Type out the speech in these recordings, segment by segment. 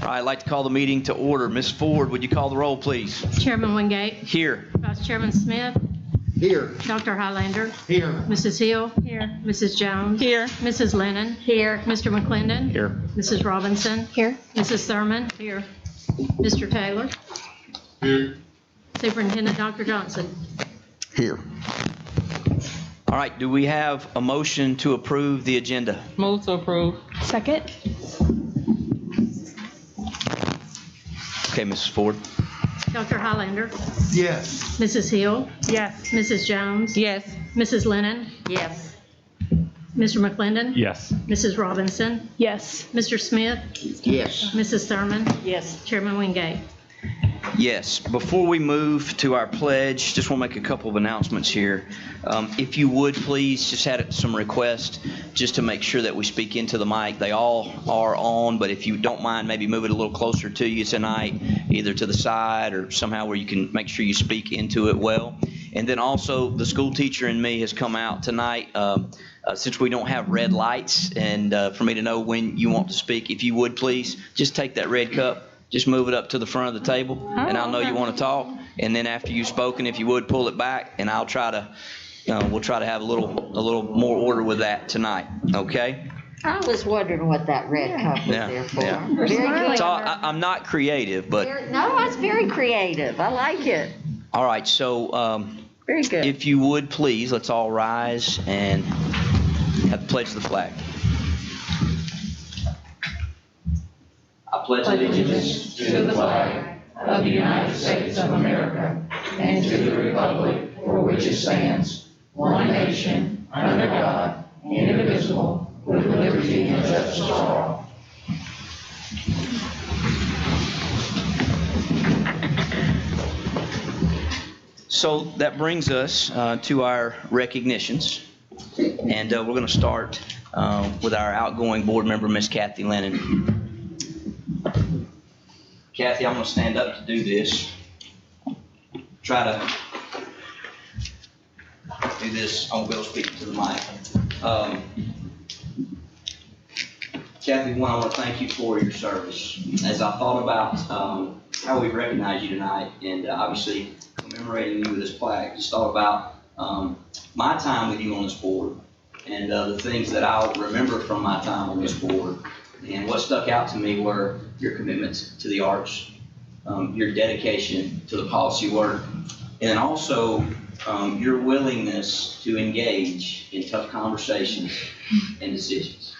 I'd like to call the meeting to order. Ms. Ford, would you call the roll, please? Chairman Wingate. Here. Vice Chairman Smith. Here. Dr. Highlander. Here. Mrs. Hill. Here. Mrs. Jones. Here. Mrs. Lennon. Here. Mr. McClendon. Here. Mrs. Robinson. Here. Mrs. Thurman. Here. Mr. Taylor. Here. Superintendent Dr. Johnson. Here. All right, do we have a motion to approve the agenda? Move to approve. Second. Okay, Mrs. Ford. Dr. Highlander. Yes. Mrs. Hill. Yes. Mrs. Jones. Yes. Mrs. Lennon. Yes. Mr. McClendon. Yes. Mrs. Robinson. Yes. Mr. Smith. Yes. Mrs. Thurman. Yes. Chairman Wingate. Yes. Before we move to our pledge, just want to make a couple of announcements here. If you would, please, just had some requests just to make sure that we speak into the mic. They all are on, but if you don't mind, maybe move it a little closer to you tonight, either to the side or somehow where you can make sure you speak into it well. And then also, the school teacher in me has come out tonight, since we don't have red lights, and for me to know when you want to speak. If you would, please, just take that red cup. Just move it up to the front of the table, and I'll know you want to talk. And then after you've spoken, if you would, pull it back, and I'll try to, we'll try to have a little more order with that tonight. Okay? I was wondering what that red cup was there for. Yeah. Very good. So I'm not creative, but No, it's very creative. I like it. all right. So Very good. if you would, please, let's all rise and have the pledge of the flag. I pledge allegiance to the flag of the United States of America and to the republic for which it stands, one nation, under God, indivisible, with liberty and justice for all. So that brings us to our recognitions, and we're going to start with our outgoing board member, Miss Kathy Lennon. Kathy, I'm going to stand up to do this. Try to do this. I won't be able to speak to the mic. Kathy, one, I want to thank you for your service. As I thought about how we recognize you tonight, and obviously commemorating you with this plaque, just thought about my time with you on this board and the things that I'll remember from my time on this board. And what stuck out to me were your commitments to the arts, your dedication to the policy work, and then also your willingness to engage in tough conversations and decisions.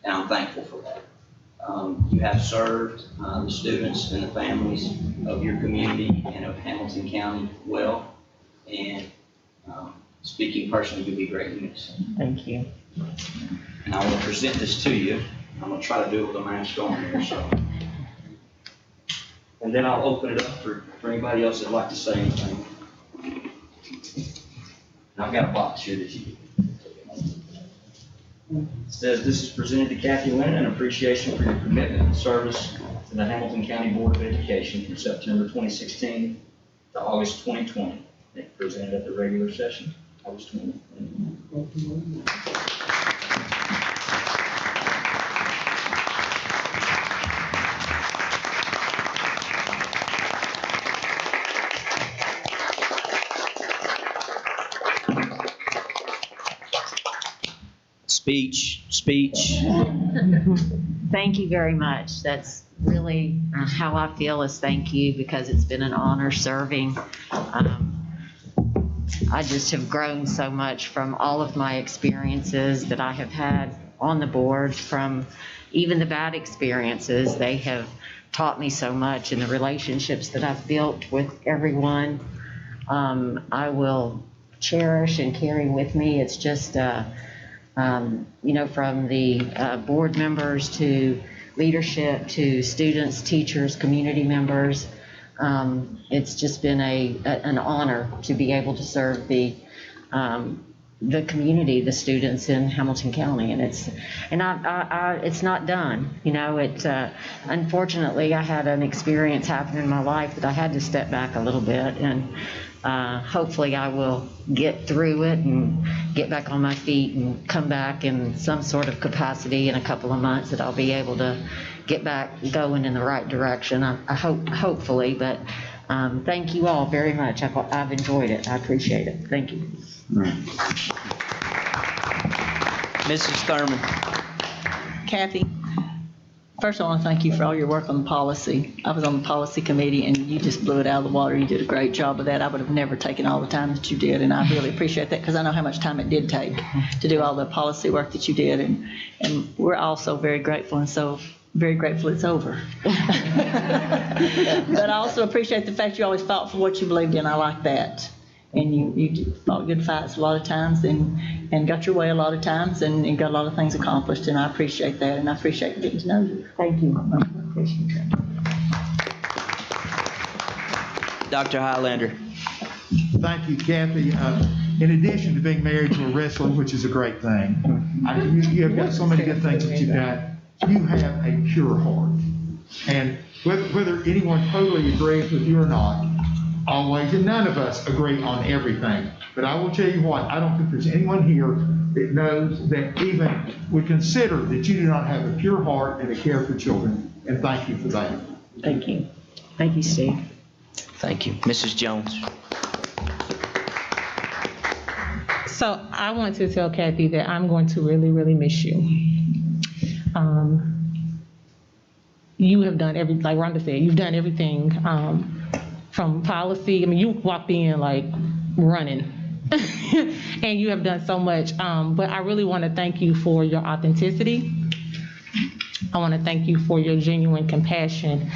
And I'm thankful for that. You have served the students and the families of your community and of Hamilton County well, and speaking personally, you'll be greatly missed. Thank you. And I want to present this to you. I'm going to try to do it with a mask on here, so. And then I'll open it up for anybody else that'd like to say anything. And I've got a box here that you can. It says, this is presented to Kathy Lennon in appreciation for your commitment and service to the Hamilton County Board of Education from September 2016 to August 2020. It presented at the regular session, August 2020. Speech. Thank you very much. That's really how I feel, is thank you, because it's been an honor serving. I just have grown so much from all of my experiences that I have had on the board, from even the bad experiences. They have taught me so much, and the relationships that I've built with everyone, I will cherish and carry with me. It's just, from the board members to leadership to students, teachers, community members. It's just been an honor to be able to serve the community, the students in Hamilton County, and it's not done. Unfortunately, I had an experience happen in my life that I had to step back a little bit, and hopefully I will get through it and get back on my feet and come back in some sort of capacity in a couple of months, that I'll be able to get back going in the right direction. I hope, hopefully, but thank you all very much. I've enjoyed it. I appreciate it. Thank you. Mrs. Thurman. Kathy, first I want to thank you for all your work on the policy. I was on the policy committee and you just blew it out of the water. You did a great job of that. I would have never taken all the time that you did, and I really appreciate that because I know how much time it did take to do all the policy work that you did, and we're also very grateful, and so very grateful it's over. But I also appreciate the fact you always fought for what you believed in. I like that. And you fought good fights a lot of times and got your way a lot of times and got a lot of things accomplished, and I appreciate that, and I appreciate getting to know you. Thank you. I appreciate that. Dr. Highlander. Thank you, Kathy. In addition to being married to a wrestler, which is a great thing, you have got so many good things that you've got. You have a pure heart. And whether anyone totally agrees with you or not, always, and none of us agree on everything. But I will tell you what, I don't think there's anyone here that knows that even would consider that you do not have a pure heart and a care for children. And thank you for that. Thank you. Thank you, Steve. Thank you. Mrs. Jones. So I want to tell Kathy that I'm going to really, really miss you. You have done like Rhonda said, you've done everything from policy. I mean, you walked in like running and you have done so much. But I really want to thank you for your authenticity. I want to thank you for your genuine compassion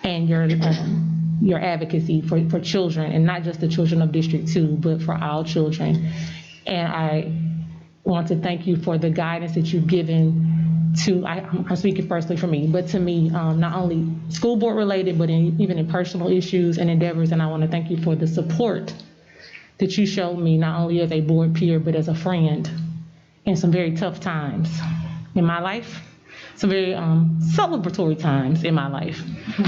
and your advocacy for children, and not just the children of District 2, but for all children. And I want to thank you for the guidance that you've given to, I'm speaking personally for me, but to me, not only school board related, but even in personal issues and endeavors. And I want to thank you for the support that you showed me, not only as a board peer, but as a friend in some very tough times in my life, some very celebratory times in my life.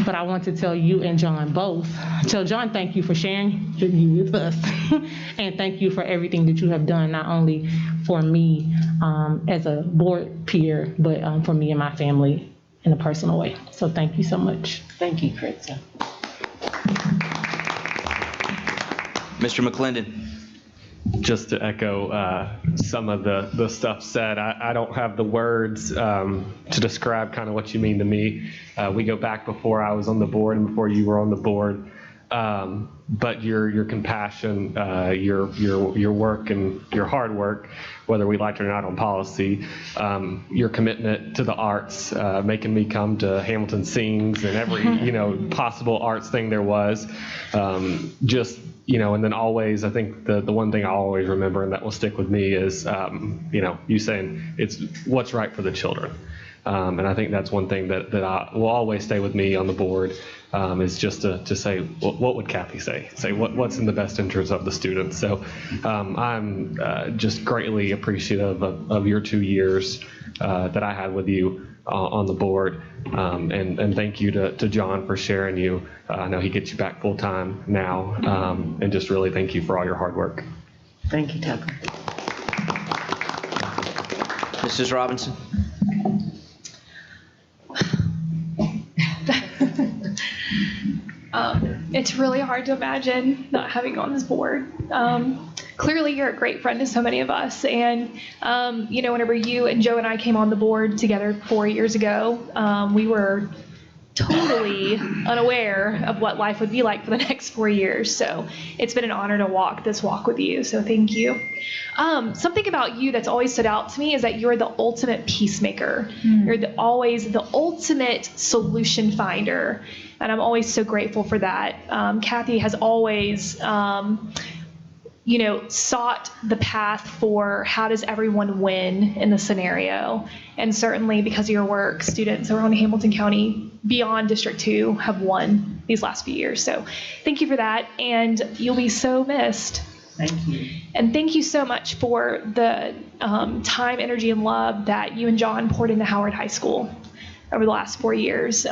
But I want to tell you and John both, tell John thank you for sharing you with us, and thank you for everything that you have done, not only for me as a board peer, but for me and my family in a personal way. So thank you so much. Thank you, Kritza. Mr. McClendon. Just to echo some of the stuff said, I don't have the words to describe kind of what you mean to me. We go back before I was on the board and before you were on the board. But your compassion, your work and your hard work, whether we liked it or not on policy, your commitment to the arts, making me come to Hamilton Sings and every possible arts thing there was, and then always, I think the one thing I always remember and that will stick with me is you saying it's what's right for the children. And I think that's one thing that will always stay with me on the board, is just to say, what would Kathy say? Say what's in the best interest of the students. So I'm just greatly appreciative of your 2 years that I had with you on the board. And thank you to John for sharing you. I know he gets you back full time now. And just really thank you for all your hard work. Thank you, Tucker. Mrs. Robinson. It's really hard to imagine not having you on this board. Clearly, you're a great friend to so many of us. And, whenever you and Joe and I came on the board together 4 years ago, we were totally unaware of what life would be like for the next 4 years. So it's been an honor to walk this walk with you. So thank you. Something about you that's always stood out to me is that you're the ultimate peacemaker. You're always the ultimate solution finder. And I'm always so grateful for that. Kathy has always, sought the path for how does everyone win in the scenario. And certainly because of your work, students around Hamilton County beyond District 2 have won these last few years. So thank you for that. And you'll be so missed. Thank you. And thank you so much for the time, energy, and love that you and John poured into Howard High School over the last 4 years.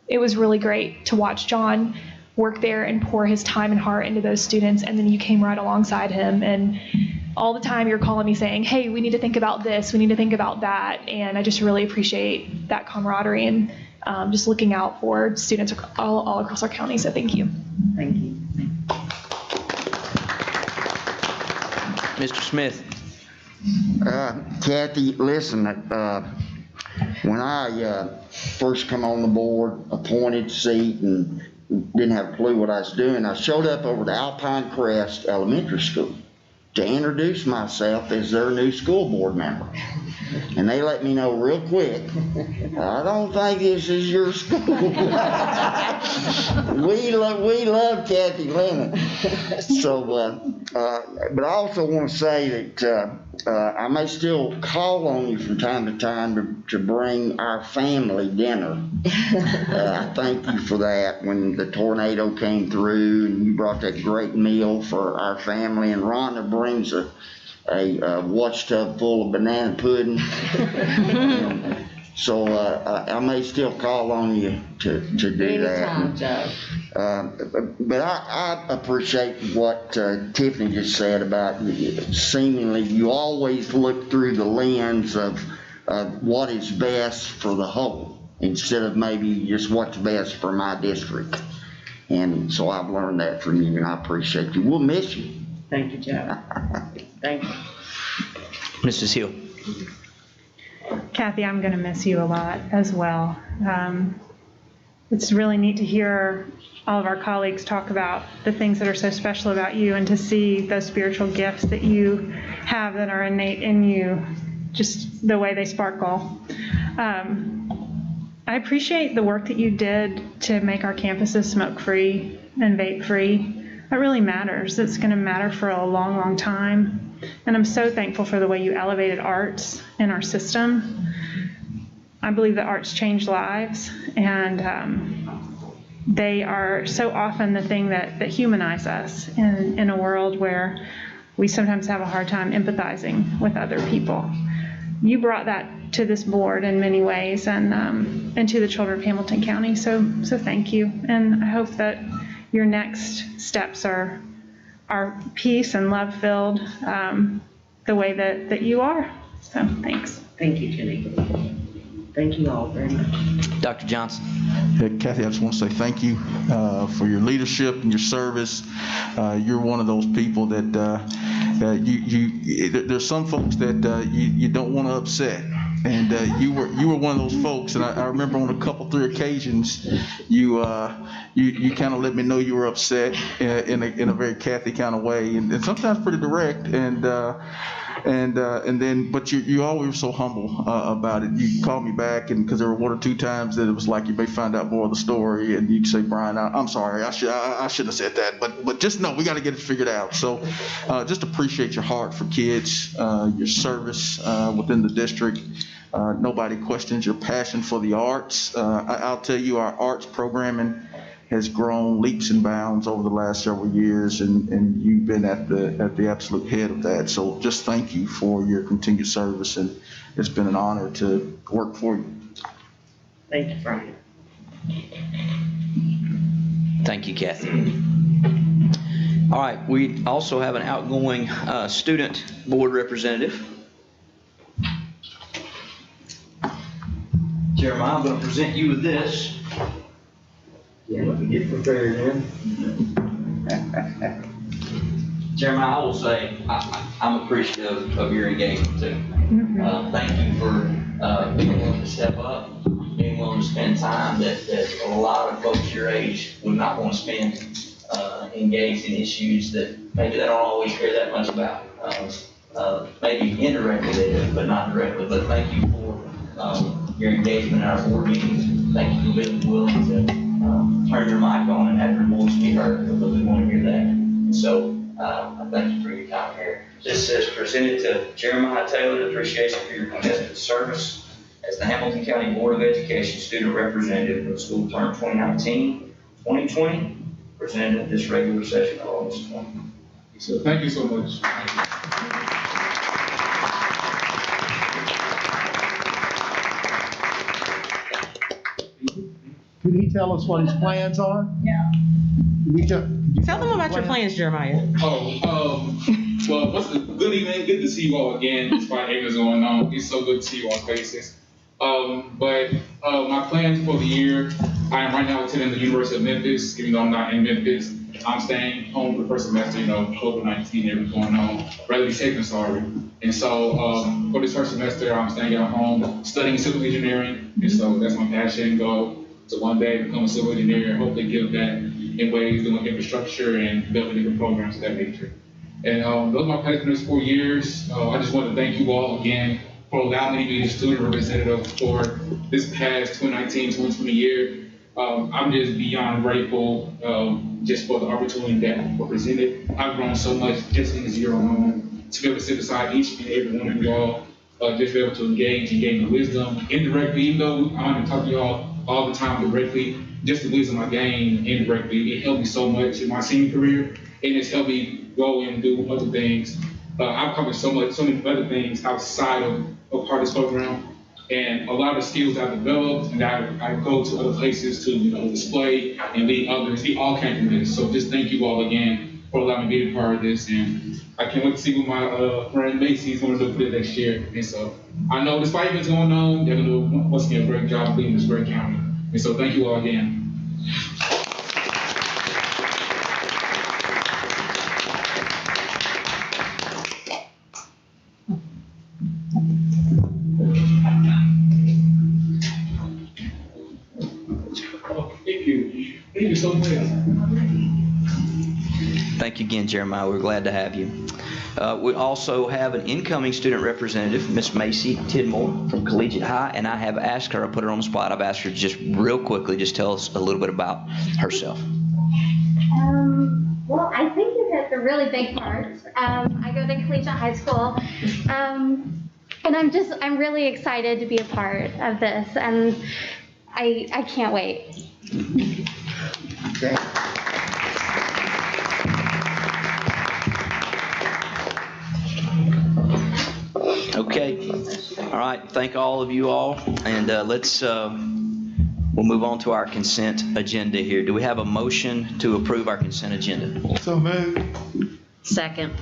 It was really great to watch John work there and pour his time and heart into those students, and then you came right alongside him and all the time you're calling me saying, hey, we need to think about this, we need to think about that. And I just really appreciate that camaraderie and just looking out for students all across our county. So thank you. Thank you. Mr. Smith. Kathy, listen, when I first come on the board, appointed seat, and didn't have a clue what I was doing, I showed up over to Alpine Crest Elementary School to introduce myself as their new school board member. And they let me know real quick, I don't think this is your school. we love Kathy Lennon. So, but I also want to say that I may still call on you from time to time to bring our family dinner. I thank you for that when the tornado came through and you brought that great meal for our family. And Rhonda brings a wash tub full of banana pudding. So I may still call on you to do that. Anytime, Joe. But I appreciate what Tiffany just said about seemingly you always look through the lens of what is best for the whole instead of maybe just what's best for my district. And so I've learned that from you, and I appreciate you. We'll miss you. Thank you, Joe. Thank you. Mrs. Hill. Kathy, I'm going to miss you a lot as well. It's really neat to hear all of our colleagues talk about the things that are so special about you and to see those spiritual gifts that you have that are innate in you, just the way they sparkle. I appreciate the work that you did to make our campuses smoke-free and vape-free. That really matters. It's going to matter for a long, long time. And I'm so thankful for the way you elevated arts in our system. I believe that arts change lives, and they are so often the thing that humanize us in a world where we sometimes have a hard time empathizing with other people. You brought that to this board in many ways and to the children of Hamilton County, so thank you. And I hope that your next steps are peace and love-filled the way that you are. So thanks. Thank you, Jenny. Thank you all very much. Dr. Johnson. Kathy, I just want to say thank you for your leadership and your service. You're one of those people that there's some folks that you don't want to upset. And you were one of those folks, and I remember on three occasions, you kind of let me know you were upset in a very Kathy kind of way, and sometimes pretty direct, and then but you always were so humble about it. You called me back, and because there were one or two times that it was like you may find out more of the story, and you'd say, Brian, I'm sorry, I shouldn't have said that, but just know we got to get it figured out. So just appreciate your heart for kids, your service within the district. Nobody questions your passion for the arts. I'll tell you, our arts programming has grown leaps and bounds over the last several years, and you've been at the absolute head of that. So just thank you for your continued service, and it's been an honor to work for you. Thank you, Brian. Thank you, Kathy. All right, we also have an outgoing student board representative. Jeremiah, I'm going to present you with this. Yeah, let me get prepared then. Jeremiah, I will say I'm appreciative of your engagement too. Thank you for being willing to step up, being willing to spend time that a lot of folks your age would not want to spend engaged in issues that maybe they don't always care that much about. Maybe indirectly they do, but not directly. But thank you for your engagement in our board meetings. Thank you for being willing to turn your mic on and have your voice be heard, because we want to hear that. So I thank you for your time here. This says presented to Jeremiah Taylor, appreciation for your commitment to service as the Hamilton County Board of Education student representative for the school term 2019-2020, presented at this regular session on August 20. So thank you so much. Could he tell us what his plans are? Yeah. Could he Tell them about your plans, Jeremiah. Well, good evening. Good to see you all again, despite everything's going on. It's so good to see you all faces. But my plans for the year, I am right now attending the University of Memphis, even though I'm not in Memphis. I'm staying home for the first semester, COVID-19 everything going on, rather be safe than sorry. And so for this first semester, I'm staying at home, studying civil engineering. And so that's my passion and goal, to one day become a civil engineer and hopefully give that in ways doing infrastructure and building different programs of that nature. And those are my plans for the next 4 years. I just want to thank you all again for allowing me to be the student representative for this past 2019-2020 year. I'm just beyond grateful just for the opportunity that was presented. I've grown so much just in this year alone to be able to sit beside each and every one of you all, just be able to engage and gain the wisdom indirectly, even though I don't even talk to y'all all the time directly, just the wisdom I gained indirectly. It helped me so much in my senior career, and it's helped me go and do other things. I've covered so many other things outside of part of this program. And a lot of the skills I've developed and I go to other places to display and lead others, they all came from this. So just thank you all again for allowing me to be a part of this. And I can't wait to see what my friend Macy's going to do for the next year. And so I know despite what's going on, they're going to do once again a great job leading this great county. And so thank you all again. Thank you so much. Thank you again, Jeremiah. We're glad to have you. We also have an incoming student representative, Miss Macy Tidmore from Collegiate High, and I have asked her, I put her on the spot, I've asked her to just real quickly just tell us a little bit about herself. Well, I think you hit the really big part. I go to Collegiate High School, and I'm really excited to be a part of this, and I can't wait. Okay. Okay. All right. Thank all of you all. And we'll move on to our consent agenda here. Do we have a motion to approve our consent agenda? So moved. Second.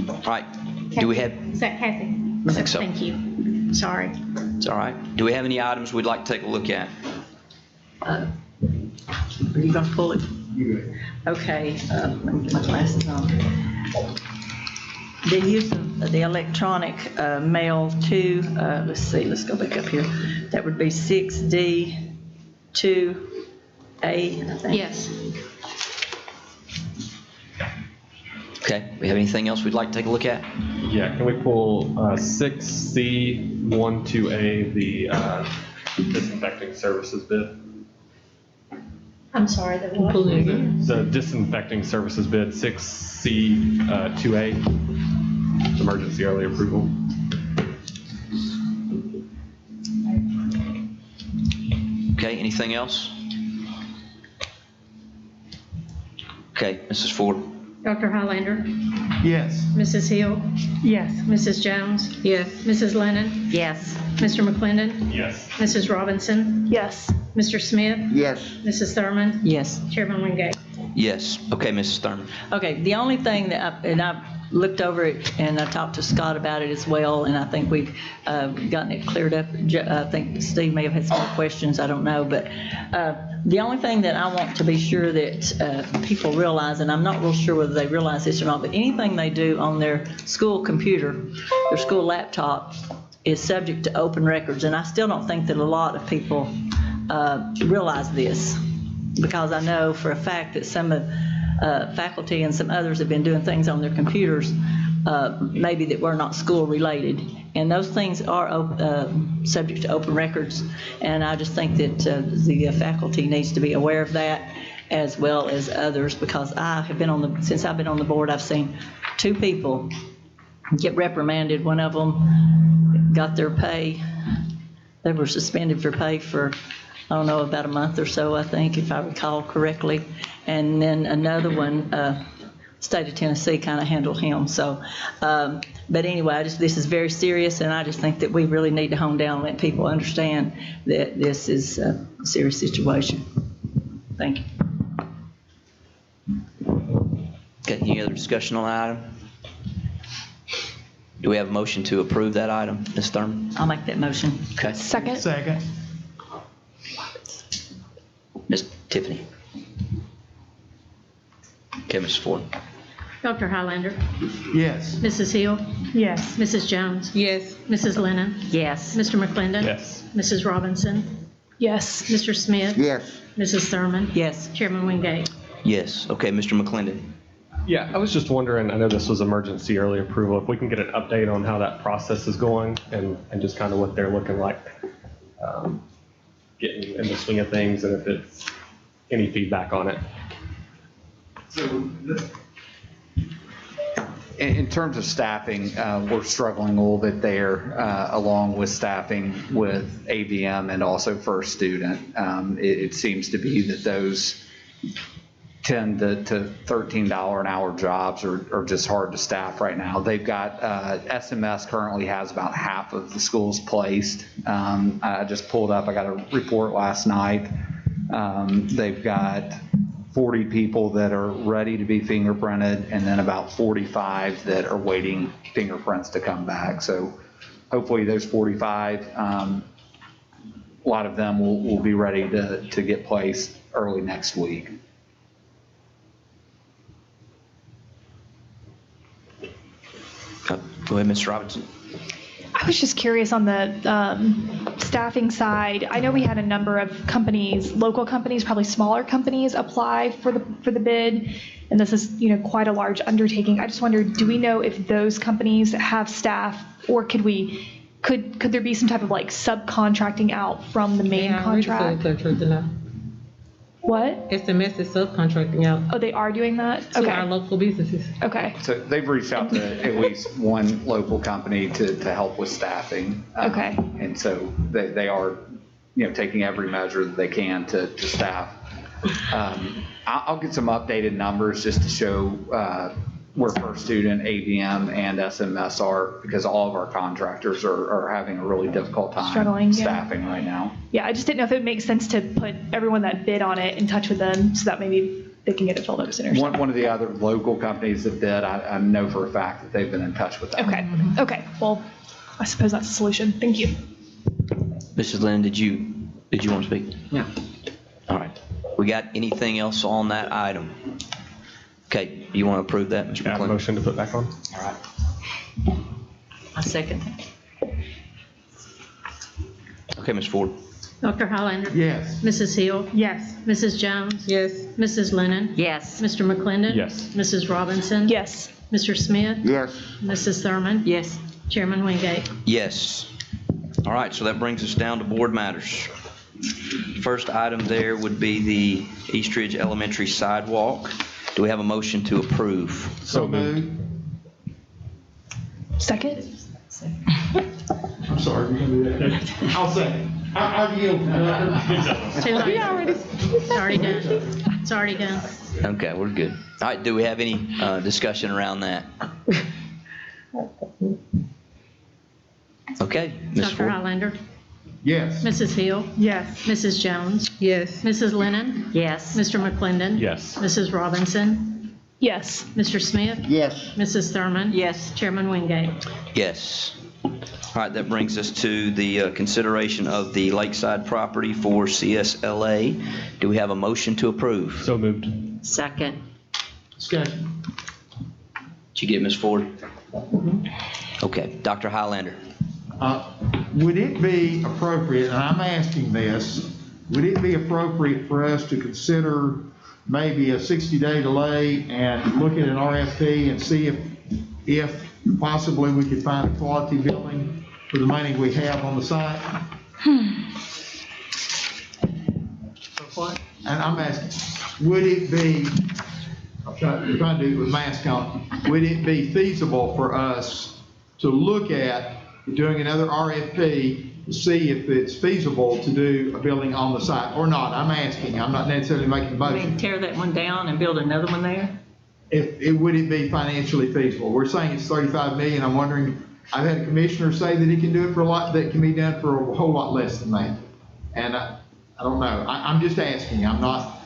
All right. Do we have? Is that Kathy? I think so. Thank you. Sorry. It's all right. Do we have any items we'd like to take a look at? Are you going to pull it? Okay, let me get my glasses on. The use of the electronic mail to, let's see, let's go back up here. That would be 6D 2A, I think. Yes. Okay. We have anything else we'd like to take a look at? Yeah, can we pull 6C12A, the disinfecting services bid? I'm sorry, that was. The disinfecting services bid, 6C2A, emergency early approval. Okay, anything else? Okay, Mrs. Ford. Dr. Highlander? Yes. Mrs. Hill? Yes. Mrs. Jones? Yes. Mrs. Lennon? Yes. Mr. McClendon? Yes. Mrs. Robinson? Yes. Mr. Smith? Yes. Mrs. Thurman? Yes. Chairman Wingate? Yes. Okay, Mrs. Thurman. Okay, the only thing that I've looked over it and I talked to Scott about it as well, and I think we've gotten it cleared up. I think Steve may have had some more questions, I don't know, but the only thing that I want to be sure that people realize, and I'm not real sure whether they realize this or not, but anything they do on their school computer, their school laptop, is subject to open records, and I still don't think that a lot of people realize this, because I know for a fact that some of faculty and some others have been doing things on their computers maybe that were not school related, and those things are subject to open records, and I just think that the faculty needs to be aware of that as well as others, because I have been since I've been on the board, I've seen 2 people get reprimanded. One of them got their pay, they were suspended for pay for, I don't know, about a month or so, I think, if I recall correctly. And then another one, state of Tennessee kind of handled him. So, but anyway, this is very serious, and I just think that we really need to hone down and let people understand that this is a serious situation. Thank you. Okay, any other discussion on that item? Do we have a motion to approve that item, Ms. Thurman? I'll make that motion. Okay. Second. Second. Ms. Tiffany? Okay, Ms. Ford? Dr. Highlander, Yes. Mrs. Hill, Yes. Mrs. Jones, Yes. Mrs. Lennon, Yes. Mr. McClendon. Yes. Mrs. Robinson, Yes. Mr. Smith, Yes. Mrs. Thurman, Yes. Chairman Wingate. Yes. Okay, Mr. McClendon? Yeah, I was just wondering, I know this was emergency early approval, if we can get an update on how that process is going and just kind of what they're looking like, getting in the swing of things, and if it's any feedback on it. So, in terms of staffing, we're struggling a little bit there, along with staffing with ABM and also First Student. It seems to be that those $10 to $13 an hour jobs are just hard to staff right now. They've got, SMS currently has about half of the schools placed. I just pulled up, I got a report last night. They've got 40 people that are ready to be fingerprinted, and then about 45 that are waiting fingerprints to come back. So hopefully those 45, a lot of them will be ready to get placed early next week. Go ahead, Ms. Robinson. I was just curious on the staffing side. I know we had a number of companies, local companies, probably smaller companies, apply for the bid, and this is quite a large undertaking. I just wondered, do we know if those companies have staff, or could there be some type of like subcontracting out from the main contract? What? SMS is subcontracting out Oh, they are doing that? to Okay. our local businesses. Okay. So they've reached out to at least one local company to help with staffing. Okay. And so they are, taking every measure that they can to staff. I'll get some updated numbers just to show where First Student, ABM, and SMS are, because all of our contractors are having a really difficult time Struggling, yeah. staffing right now. Yeah, I just didn't know if it makes sense to put everyone that bid on it in touch with them so that maybe they can get it filled up sooner. One of the other local companies that bid, I know for a fact that they've been in touch with them. Okay. Well, I suppose that's a solution. Thank you. Mrs. Lennon, did you want to speak? No. All right. We got anything else on that item? Okay, you want to approve that, Mr. Yeah, McClendon? motion to put back on. All right. I second. Okay, Ms. Ford? Dr. Highlander, Yes. Mrs. Hill, Yes. Mrs. Jones, Yes. Mrs. Lennon, Yes. Mr. McClendon. Yes. Mrs. Robinson. Yes. Mr. Smith, Yes. Mrs. Thurman, Yes. Chairman Wingate. Yes. All right, so that brings us down to board matters. First item there would be the East Ridge Elementary sidewalk. Do we have a motion to approve? So moved. Second? I'm sorry, you're gonna do that. I'll second. I'll yield. It's too late. It's already done. It's already done. Okay, we're good. All right, do we have any discussion around that? Okay, Ms. Dr. Ford? Highlander, Yes. Mrs. Hill, Yes. Mrs. Jones, Yes. Mrs. Lennon, Yes. Mr. McClendon. Yes. Mrs. Robinson, Yes. Mr. Smith, Yes. Mrs. Thurman. Yes. Chairman Wingate. Yes. All right, that brings us to the consideration of the Lakeside property for CSLA. Do we have a motion to approve? So moved. Second. Discussion. Did you get Ms. Ford? Okay, Dr. Highlander. Would it be appropriate, and I'm asking this, would it be appropriate for us to consider maybe a 60-day delay and look at an RFP and see if possibly we could find a quality building for the money we have on the site? And I'm asking, would it be, I'm trying to do it with mask on, would it be feasible for us to look at doing another RFP to see if it's feasible to do a building on the site or not? I'm asking, I'm not necessarily making a We motion. can tear that one down and build another one there? Would it be financially feasible? We're saying it's 35 million. I'm wondering, I've had a commissioner say that he can do it for a lot, that can be done for a whole lot less than that. And I don't know. I'm just asking. I'm not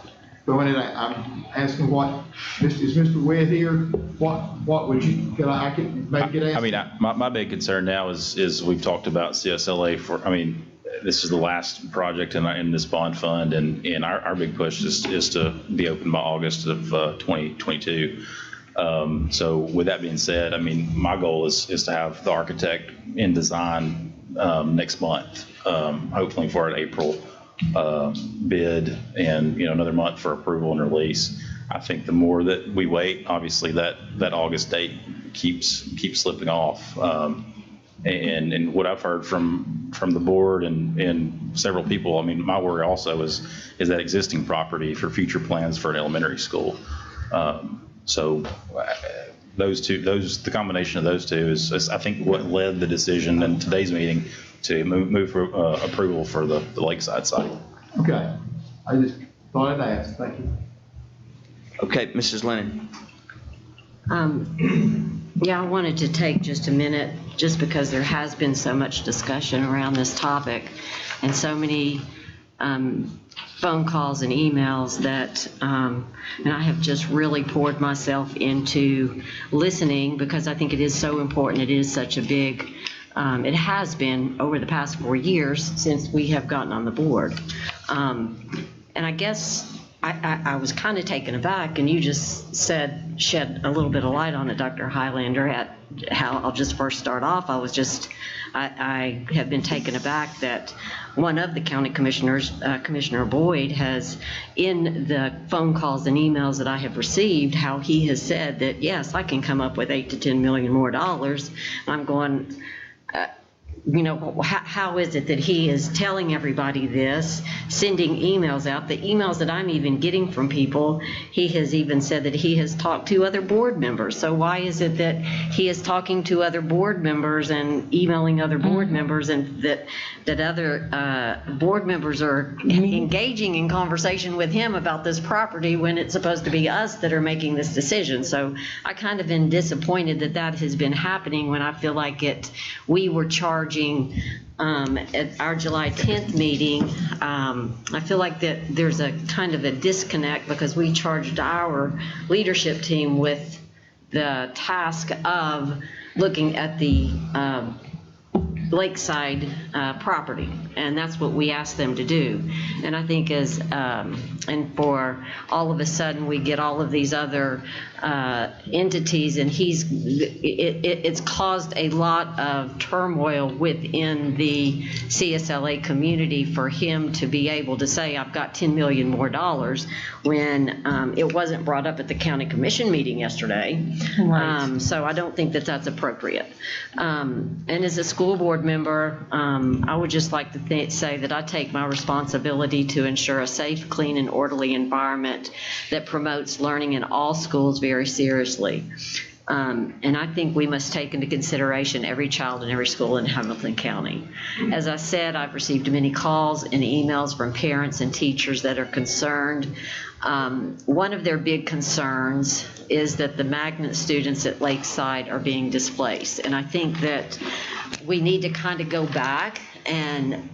So anyway, I'm asking is Mr. Webb here? What would you, I could maybe get asked? I mean, my big concern now is we've talked about CSLA this is the last project in this bond fund, and our big push is to be open by August of 2022. So with that being said, I mean, my goal is to have the architect in design next month, hopefully for an April bid, and another month for approval and release. I think the more that we wait, obviously that August date keeps slipping off. And what I've heard from the board and several people, I mean, my worry also is that existing property for future plans for an elementary school. So the combination of those two is I think what led the decision in today's meeting to move for approval for the Lakeside site. Okay, I just thought I'd ask. Thank you. Okay, Mrs. Lennon. Yeah, I wanted to take just a minute, just because there has been so much discussion around this topic and so many phone calls and emails that, and I have just really poured myself into listening, because I think it is so important. It is such a big, it has been over the past 4 years since we have gotten on the board. And I guess I was kind of taken aback, and you just shed a little bit of light on it, Dr. Highlander, at how I'll just first start off. I have been taken aback that one of the county commissioners, Commissioner Boyd, has, in the phone calls and emails that I have received, how he has said that, yes, I can come up with $8 to $10 million more dollars. I'm going, how is it that he is telling everybody this, sending emails out? The emails that I'm even getting from people, he has even said that he has talked to other board members. So why is it that he is talking to other board members and emailing other board members, and that other board members are engaging in conversation with him about this property when it's supposed to be us that are making this decision? So I kind of been disappointed that has been happening, when I feel like we were charging at our July 10th meeting. I feel like that there's a kind of a disconnect, because we charged our leadership team with the task of looking at the Lakeside property, and that's what we asked them to do. And I think and for all of a sudden we get all of these other entities, and it's caused a lot of turmoil within the CSLA community for him to be able to say, I've got $10 million more dollars, when it wasn't brought up at the county commission meeting yesterday. Right. So I don't think that's appropriate. And as a school board member, I would just like to say that I take my responsibility to ensure a safe, clean, and orderly environment that promotes learning in all schools very seriously. And I think we must take into consideration every child in every school in Hamilton County. As I said, I've received many calls and emails from parents and teachers that are concerned. One of their big concerns is that the magnet students at Lakeside are being displaced. And I think that we need to kind of go back, and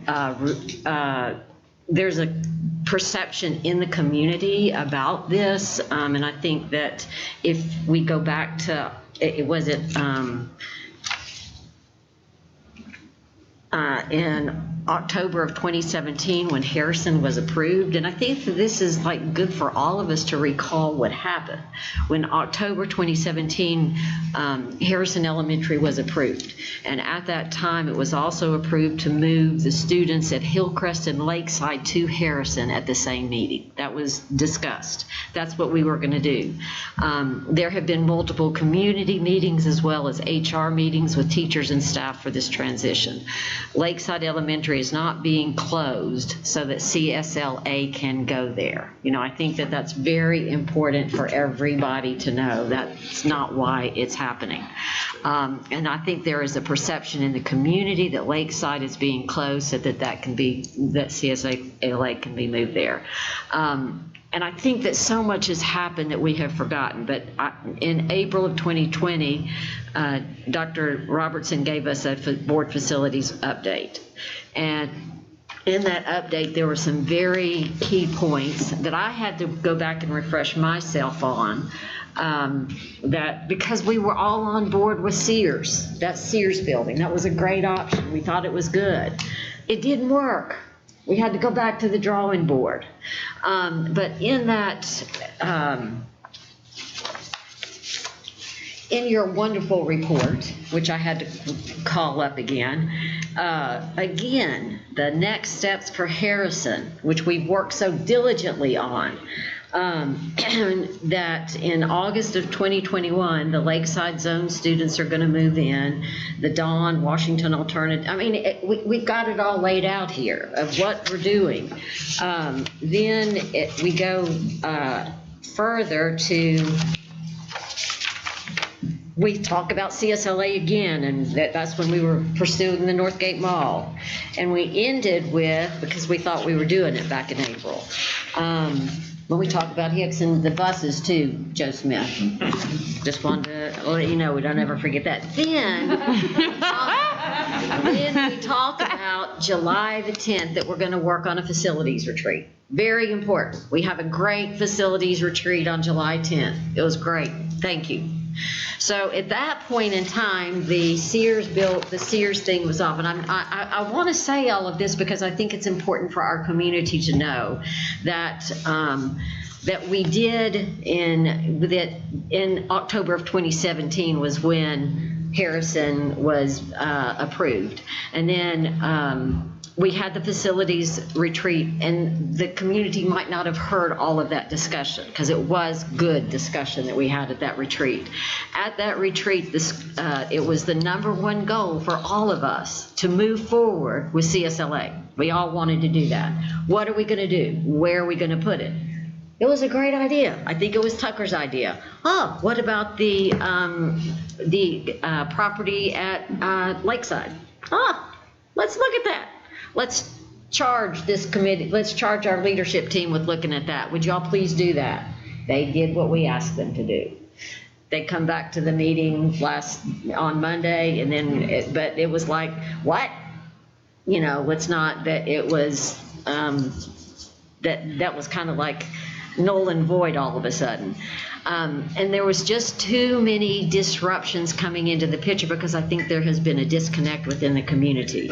there's a perception in the community about this, and I think that if we go back to, in October of 2017 when Harrison was approved, and I think that this is like good for all of us to recall what happened. When October 2017, Harrison Elementary was approved, and at that time it was also approved to move the students at Hillcrest and Lakeside to Harrison at the same meeting. That was discussed. That's what we were going to do. There have been multiple community meetings as well as HR meetings with teachers and staff for this transition. Lakeside Elementary is not being closed so that CSLA can go there. I think that that's very important for everybody to know. That's not why it's happening. And I think there is a perception in the community that Lakeside is being closed so that that CSLA can be moved there. And I think that so much has happened that we have forgotten. But in April of 2020, Dr. Robertson gave us a board facilities update. And in that update, there were some very key points that I had to go back and refresh myself on. That because we were all on board with Sears, that Sears building, that was a great option. We thought it was good. It didn't work. We had to go back to the drawing board. But in that, in your wonderful report, which I had to call up again, the next steps for Harrison, which we've worked so diligently on, that in August of 2021, the Lakeside Zone students are going to move in, the Dawn, Washington Alternative. I mean, we've got it all laid out here of what we're doing. We go further to, we talk about CSLA again, and that's when we were pursuing the Northgate Mall. And we ended with, because we thought we were doing it back in April, when we talk about Hicks and the buses too, Joe Smith. Just wanted to let you know, we don't ever forget that. Then we talk about July the 10th that we're going to work on a facilities retreat. Very important. We have a great facilities retreat on July 10th. It was great. Thank you. So at that point in time, the Sears thing was off. And I want to say all of this because I think it's important for our community to know that that we did in October of 2017 was when Harrison was approved. And then we had the facilities retreat, and the community might not have heard all of that discussion because it was good discussion that we had at that retreat. At that retreat, it was the #1 goal for all of us to move forward with CSLA. We all wanted to do that. What are we going to do? Where are we going to put it? It was a great idea. I think it was Tucker's idea. Oh, what about the property at Lakeside? Oh, let's look at that. Let's charge this committee, let's charge our leadership team with looking at that. Would y'all please do that? They did what we asked them to do. They come back to the meeting on Monday, and then, but it was like, what? You know, let's not, that it was, that was kind of like null and void all of a sudden. And there was just too many disruptions coming into the picture because I think there has been a disconnect within the community.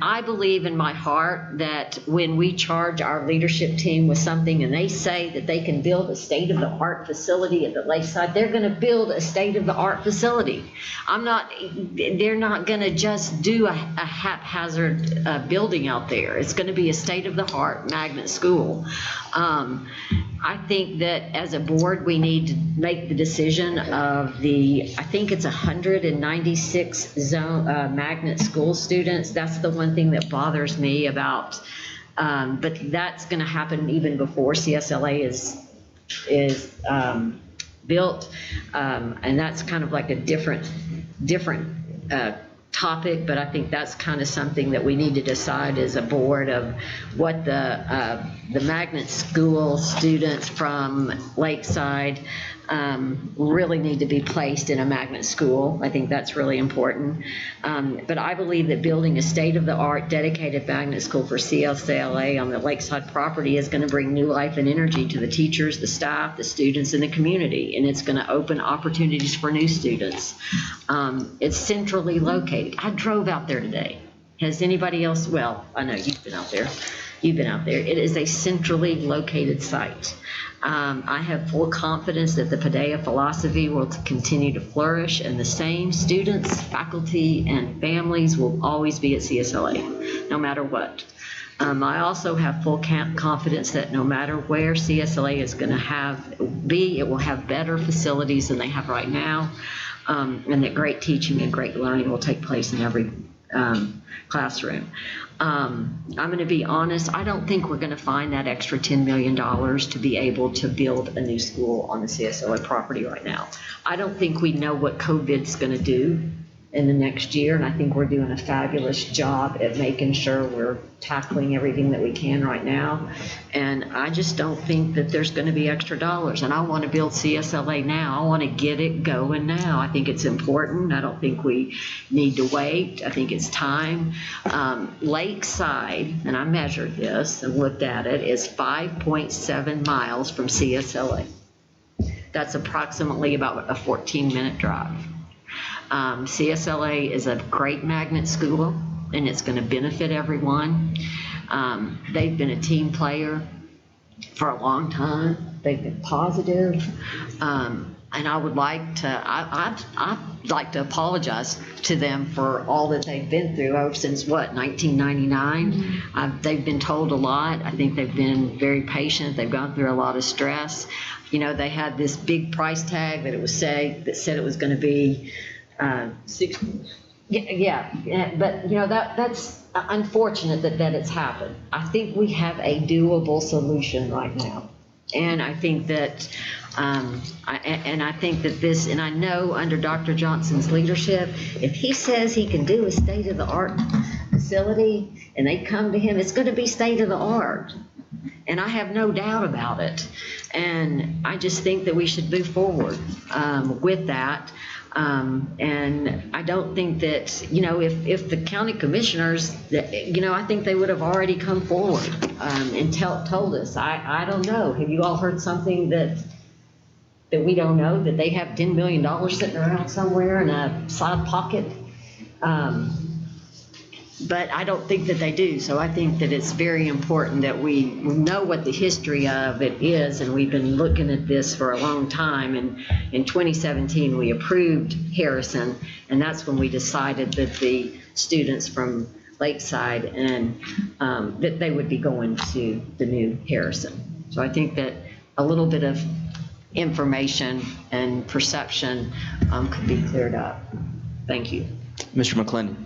I believe in my heart that when we charge our leadership team with something and they say that they can build a state-of-the-art facility at the Lakeside, they're going to build a state-of-the-art facility. They're not going to just do a haphazard building out there. It's going to be a state-of-the-art magnet school. I think that as a board, we need to make the decision of I think it's 196 magnet school students. That's the one thing that bothers me about, but that's going to happen even before CSLA is built, and that's kind of like a different topic, but I think that's kind of something that we need to decide as a board of what the magnet school students from Lakeside really need to be placed in a magnet school. I think that's really important. But I believe that building a state-of-the-art dedicated magnet school for CSLA on the Lakeside property is going to bring new life and energy to the teachers, the staff, the students, and the community, and it's going to open opportunities for new students. It's centrally located. I drove out there today. Has anybody else? Well, I know you've been out there. You've been out there. It is a centrally located site. I have full confidence that the Padea philosophy will continue to flourish, and the same students, faculty, and families will always be at CSLA, no matter what. I also have full confidence that no matter where CSLA is going to be, it will have better facilities than they have right now, and that great teaching and great learning will take place in every classroom. I'm going to be honest, I don't think we're going to find that extra $10 million to be able to build a new school on the CSLA property right now. I don't think we know what COVID's going to do in the next year, and I think we're doing a fabulous job at making sure we're tackling everything that we can right now. And I just don't think that there's going to be extra dollars, and I want to build CSLA now. I want to get it going now. I think it's important. I don't think we need to wait. I think it's time. Lakeside, and I measured this and looked at it, is 5.7 miles from CSLA. That's approximately about a 14-minute drive. CSLA is a great magnet school, and it's going to benefit everyone. They've been a team player for a long time. They've been positive. And I would like to, I'd like to apologize to them for all that they've been through since 1999. They've been told a lot. I think they've been very patient. They've gone through a lot of stress. You know, they had this big price tag that said it was going to be 60. Yeah, but you know, that's unfortunate that it's happened. I think we have a doable solution right now. And I think that, I think that this, and I know under Dr. Johnson's leadership, if he says he can do a state-of-the-art facility and they come to him, it's going to be state-of-the-art. And I have no doubt about it. And I just think that we should move forward with that. And I don't think that, you know, if the county commissioners, you know, I think they would have already come forward and told us. I don't know. Have you all heard something that we don't know, that they have $10 million sitting around somewhere in a side pocket? But I don't think that they do. So I think that it's very important that we know what the history of it is, and we've been looking at this for a long time. And in 2017, we approved Harrison, and that's when we decided that the students from Lakeside and that they would be going to the new Harrison. So I think that a little bit of information and perception could be cleared up. Thank you. Mr. McClendon.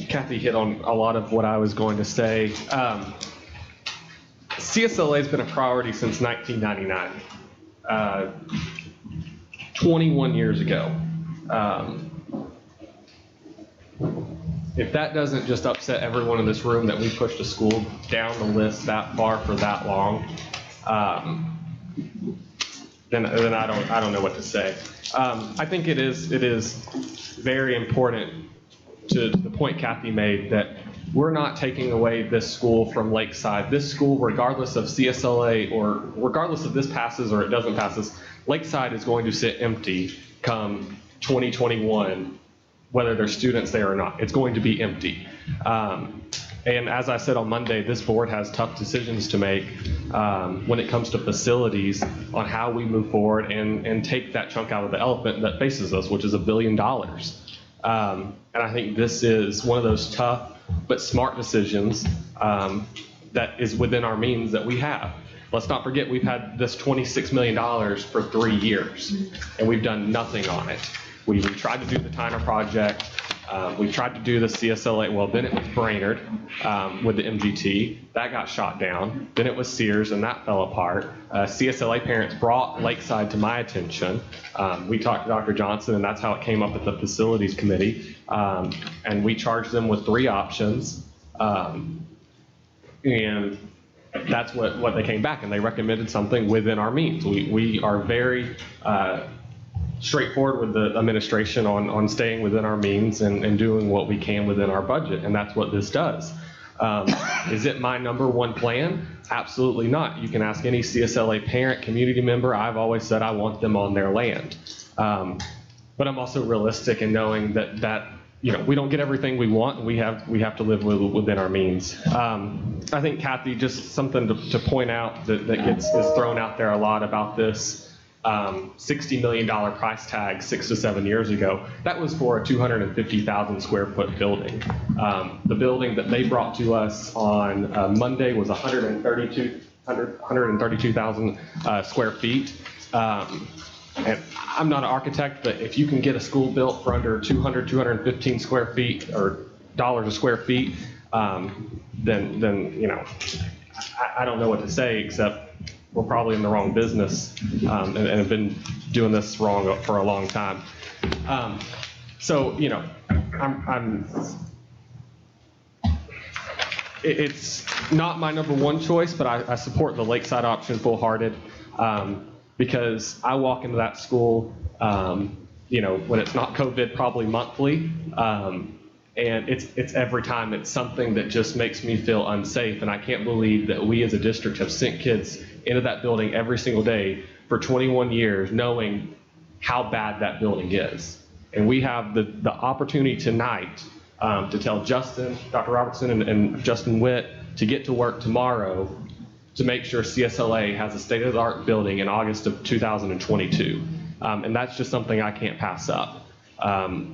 Kathy hit on a lot of what I was going to say. CSLA has been a priority since 1999, 21 years ago. If that doesn't just upset everyone in this room that we pushed a school down the list that far for that long, then I don't know what to say. I think it is very important to the point Kathy made that we're not taking away this school from Lakeside. This school, regardless of CSLA or regardless if this passes or it doesn't pass, Lakeside is going to sit empty come 2021, whether there's students there or not. It's going to be empty. And as I said on Monday, this board has tough decisions to make when it comes to facilities on how we move forward and take that chunk out of the elephant that faces us, which is $1 billion. And I think this is one of those tough but smart decisions that is within our means that we have. Let's not forget we've had this $26 million for 3 years, and we've done nothing on it. We tried to do the Tyner project. We tried to do the CSLA, well, then it was Brainerd with the MGT. That got shot down. Then it was Sears, and that fell apart. CSLA parents brought Lakeside to my attention. We talked to Dr. Johnson, and that's how it came up at the facilities committee. And we charged them with 3 options. And that's what they came back, and they recommended something within our means. We are very straightforward with the administration on staying within our means and doing what we can within our budget, and that's what this does. Is it my #1 plan? Absolutely not. You can ask any CSLA parent, community member. I've always said I want them on their land. But I'm also realistic in knowing that you know, we don't get everything we want, and we have to live within our means. I think, Kathy, just something to point out that is thrown out there a lot about this $60 million price tag 6 to 7 years ago. That was for a 250,000 square foot building. The building that they brought to us on Monday was 132,000 square feet. And I'm not an architect, but if you can get a school built for under 215 square feet or dollars a square feet, then you know, I don't know what to say except we're probably in the wrong business, and have been doing this wrong for a long time. So, you know, it's not my number one choice, but I support the Lakeside option full-hearted, because I walk into that school, you know, when it's not COVID, probably monthly, and it's every time. It's something that just makes me feel unsafe, and I can't believe that we as a district have sent kids into that building every single day for 21 years, knowing how bad that building is. And we have the opportunity tonight to tell Justin, Dr. Robertson, and Justin Witt to get to work tomorrow to make sure CSLA has a state-of-the-art building in August of 2022. And that's just something I can't pass up.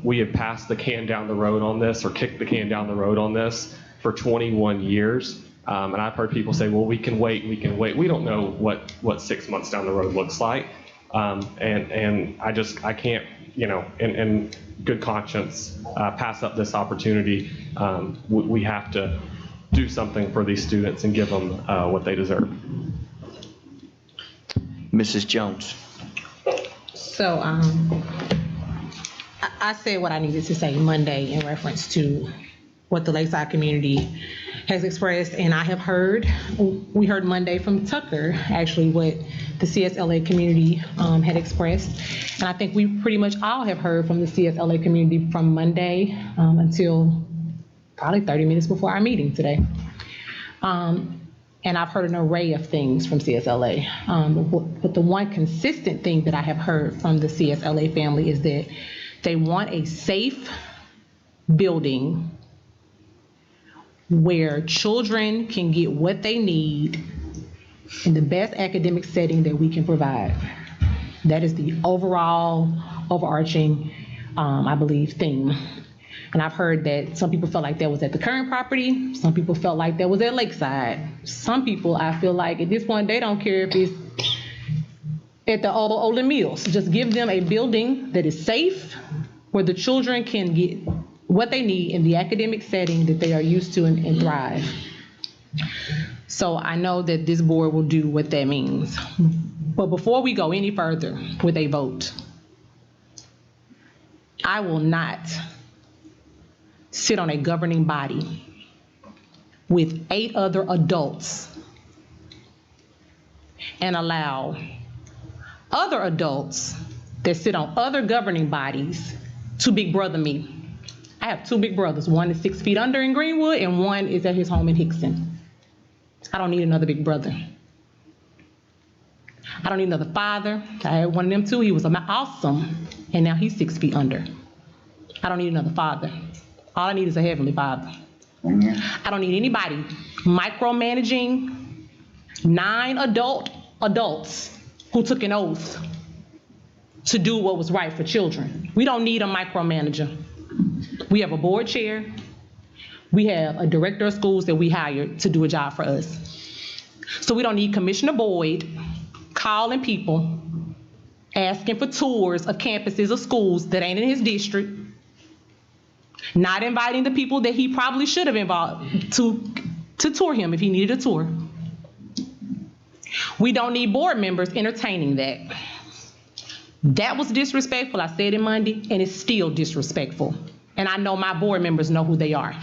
We have passed the can down the road on this, or kicked the can down the road on this for 21 years. And I've heard people say, well, we can wait. We don't know what 6 months down the road looks like. And I can't, you know, in good conscience, pass up this opportunity. We have to do something for these students and give them what they deserve. Mrs. Jones. So I said what I needed to say Monday in reference to what the Lakeside community has expressed, and I have heard, we heard Monday from Tucker, actually, what the CSLA community had expressed. And I think we pretty much all have heard from the CSLA community from Monday until probably 30 minutes before our meeting today. And I've heard an array of things from CSLA. But the one consistent thing that I have heard from the CSLA family is that they want a safe building where children can get what they need in the best academic setting that we can provide. That is the overarching, I believe, theme. And I've heard that some people felt like that was at the current property. Some people felt like that was at Lakeside. Some people, I feel like at this point, they don't care if it's at the Olin Mills. Just give them a building that is safe, where the children can get what they need in the academic setting that they are used to and thrive. So I know that this board will do what that means. But before we go any further with a vote, I will not sit on a governing body with 8 other adults and allow other adults that sit on other governing bodies to big brother me. I have 2 big brothers. One is 6 feet under in Greenwood, and one is at his home in Hickson. I don't need another big brother. I don't need another father. I had one of them too. He was awesome, and now he's 6 feet under. I don't need another father. All I need is a heavenly father. I don't need anybody micromanaging 9 adults who took an oath to do what was right for children. We don't need a micromanager. We have a board chair. We have a director of schools that we hired to do a job for us. So we don't need Commissioner Boyd calling people, asking for tours of campuses or schools that ain't in his district, not inviting the people that he probably should have invited to tour him if he needed a tour. We don't need board members entertaining that. That was disrespectful. I said it Monday, and it's still disrespectful. And I know my board members know who they are.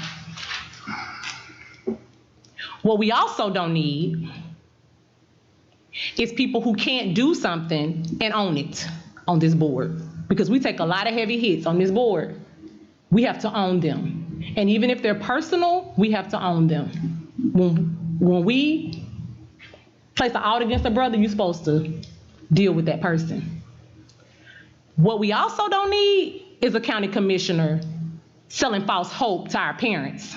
What we also don't need is people who can't do something and own it on this board. Because we take a lot of heavy hits on this board. We have to own them. And even if they're personal, we have to own them. When we place an out against a brother, you're supposed to deal with that person. What we also don't need is a county commissioner selling false hope to our parents.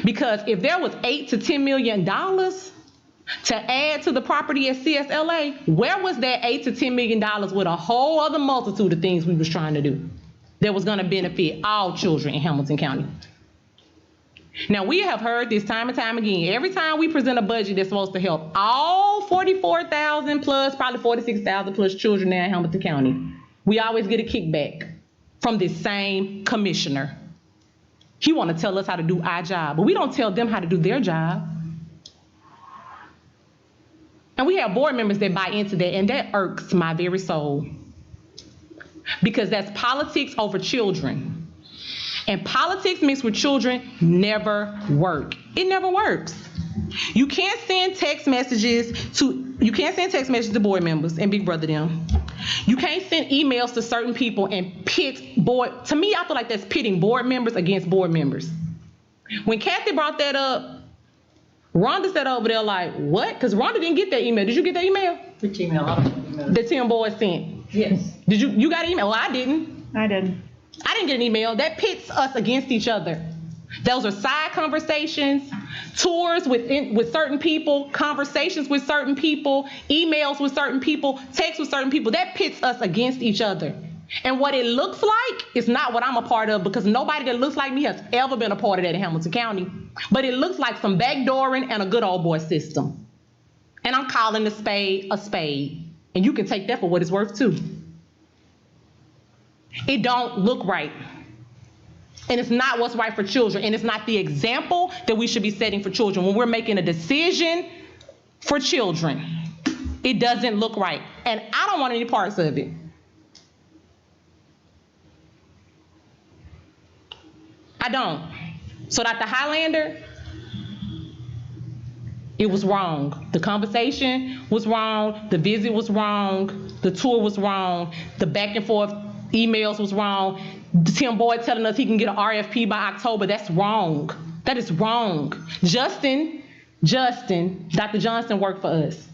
Because if there was $8 to $10 million to add to the property at CSLA, where was that $8 to $10 million with a whole other multitude of things we was trying to do that was going to benefit all children in Hamilton County? Now, we have heard this time and time again. Every time we present a budget that's supposed to help all 44,000 plus, probably 46,000 plus children there in Hamilton County, we always get a kickback from this same commissioner. He want to tell us how to do our job, but we don't tell them how to do their job. And we have board members that buy into that, and that irks my very soul. Because that's politics over children. And politics mixed with children never work. It never works. You can't send text messages to board members and big brother them. You can't send emails to certain people and to me, I feel like that's pitting board members against board members. When Kathy brought that up, Rhonda said over there like, what? Because Rhonda didn't get that email. Did you get that email? Which email? I don't know the email. That Tim Boyd sent. Yes. Did you got an email? Well, I didn't. I did. I didn't get an email. That pits us against each other. Those are side conversations, tours with certain people, conversations with certain people, emails with certain people, texts with certain people. That pits us against each other. And what it looks like is not what I'm a part of, because nobody that looks like me has ever been a part of that in Hamilton County. But it looks like some backdooring and a good old boy system. And I'm calling a spade a spade. And you can take that for what it's worth too. It don't look right. And it's not what's right for children. And it's not the example that we should be setting for children when we're making a decision for children. It doesn't look right. And I don't want any parts of it. I don't. So Dr. Highlander, it was wrong. The conversation was wrong. The visit was wrong. The tour was wrong. The back and forth emails was wrong. Tim Boyd telling us he can get an RFP by October. That's wrong. That is wrong. Justin, Dr. Johnson worked for us.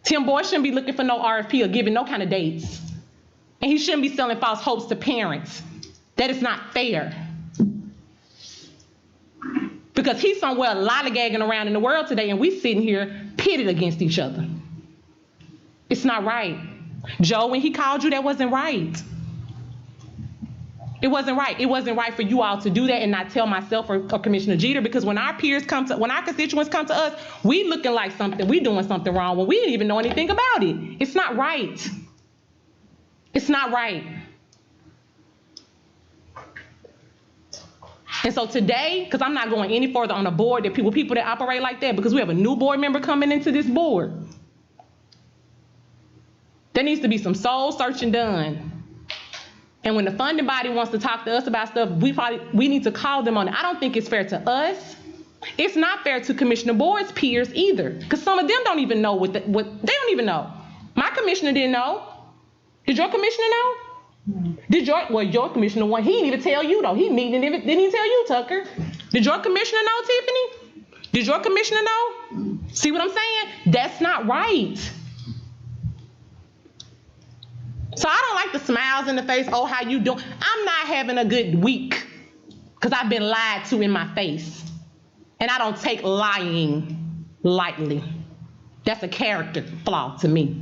Tim Boyd shouldn't be looking for no RFP or giving no kind of dates. And he shouldn't be selling false hopes to parents. That is not fair. Because he's somewhere lollygagging around in the world today, and we sitting here pitted against each other. It's not right. Joe, when he called you, that wasn't right. It wasn't right. It wasn't right for you all to do that and not tell myself or Commissioner Jeter, because when our constituents come to us, we looking like we doing something wrong when we didn't even know anything about it. It's not right. It's not right. And so today, because I'm not going any further on the board, that people that operate like that, because we have a new board member coming into this board. There needs to be some soul searching done. And when the funding body wants to talk to us about stuff, we need to call them on it. I don't think it's fair to us. It's not fair to Commissioner Boyd's peers either, because some of them don't even know what they don't even know. My commissioner didn't know. Did your commissioner know? Your commissioner one, he didn't even tell you though. Didn't even tell you, Tucker. Did your commissioner know, Tiffany? Did your commissioner know? See what I'm saying? That's not right. So I don't like the smiles in the face. Oh, how you doing? I'm not having a good week because I've been lied to in my face. And I don't take lying lightly. That's a character flaw to me.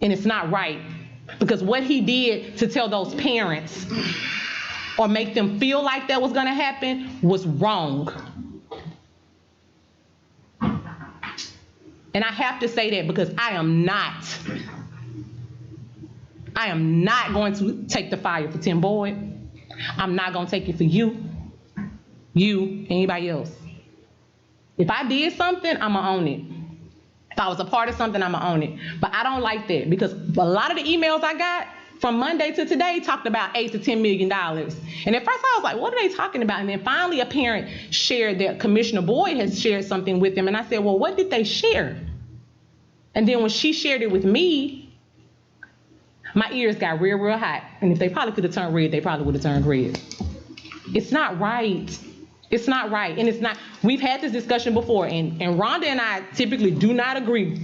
And it's not right. Because what he did to tell those parents or make them feel like that was going to happen was wrong. And I have to say that because I am not going to take the fire for Tim Boyd. I'm not going to take it for you, anybody else. If I did something, I'm going to own it. If I was a part of something, I'm going to own it. But I don't like that because a lot of the emails I got from Monday to today talked about $8 to $10 million. And at first I was like, what are they talking about? And then finally a parent shared that Commissioner Boyd has shared something with them. And I said, well, what did they share? And then when she shared it with me, my ears got real, real hot. And if they probably could have turned red, they probably would have turned red. It's not right. It's not right. And it's not, we've had this discussion before, and Rhonda and I typically do not agree.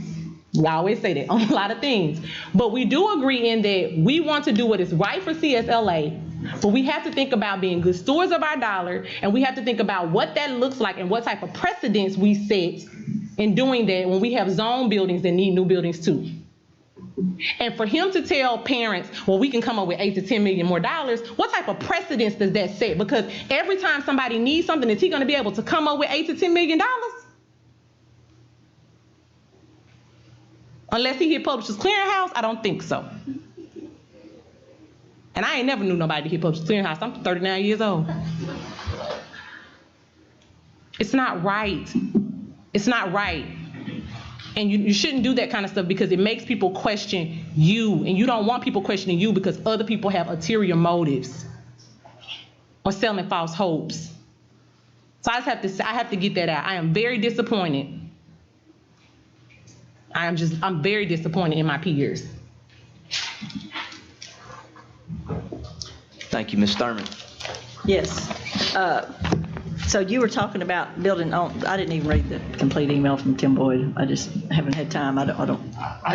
We always say that on a lot of things. But we do agree in that we want to do what is right for CSLA, but we have to think about being good stewards of our dollar, and we have to think about what that looks like and what type of precedents we set in doing that when we have zone buildings that need new buildings too. And for him to tell parents, well, we can come up with $8 to $10 million more, what type of precedence does that set? Because every time somebody needs something, is he going to be able to come up with $8 to $10 million? Unless he hit Publishers Clearinghouse, I don't think so. And I ain't never knew nobody to hit Publishers Clearinghouse. I'm 39 years old. It's not right. It's not right. And you shouldn't do that kind of stuff because it makes people question you, and you don't want people questioning you because other people have ulterior motives or selling false hopes. So I have to get that out. I am very disappointed. I'm very disappointed in my peers. Thank you, Ms. Thurman. Yes. So you were talking about building on, I didn't even read the complete email from Tim Boyd. I just haven't had time. I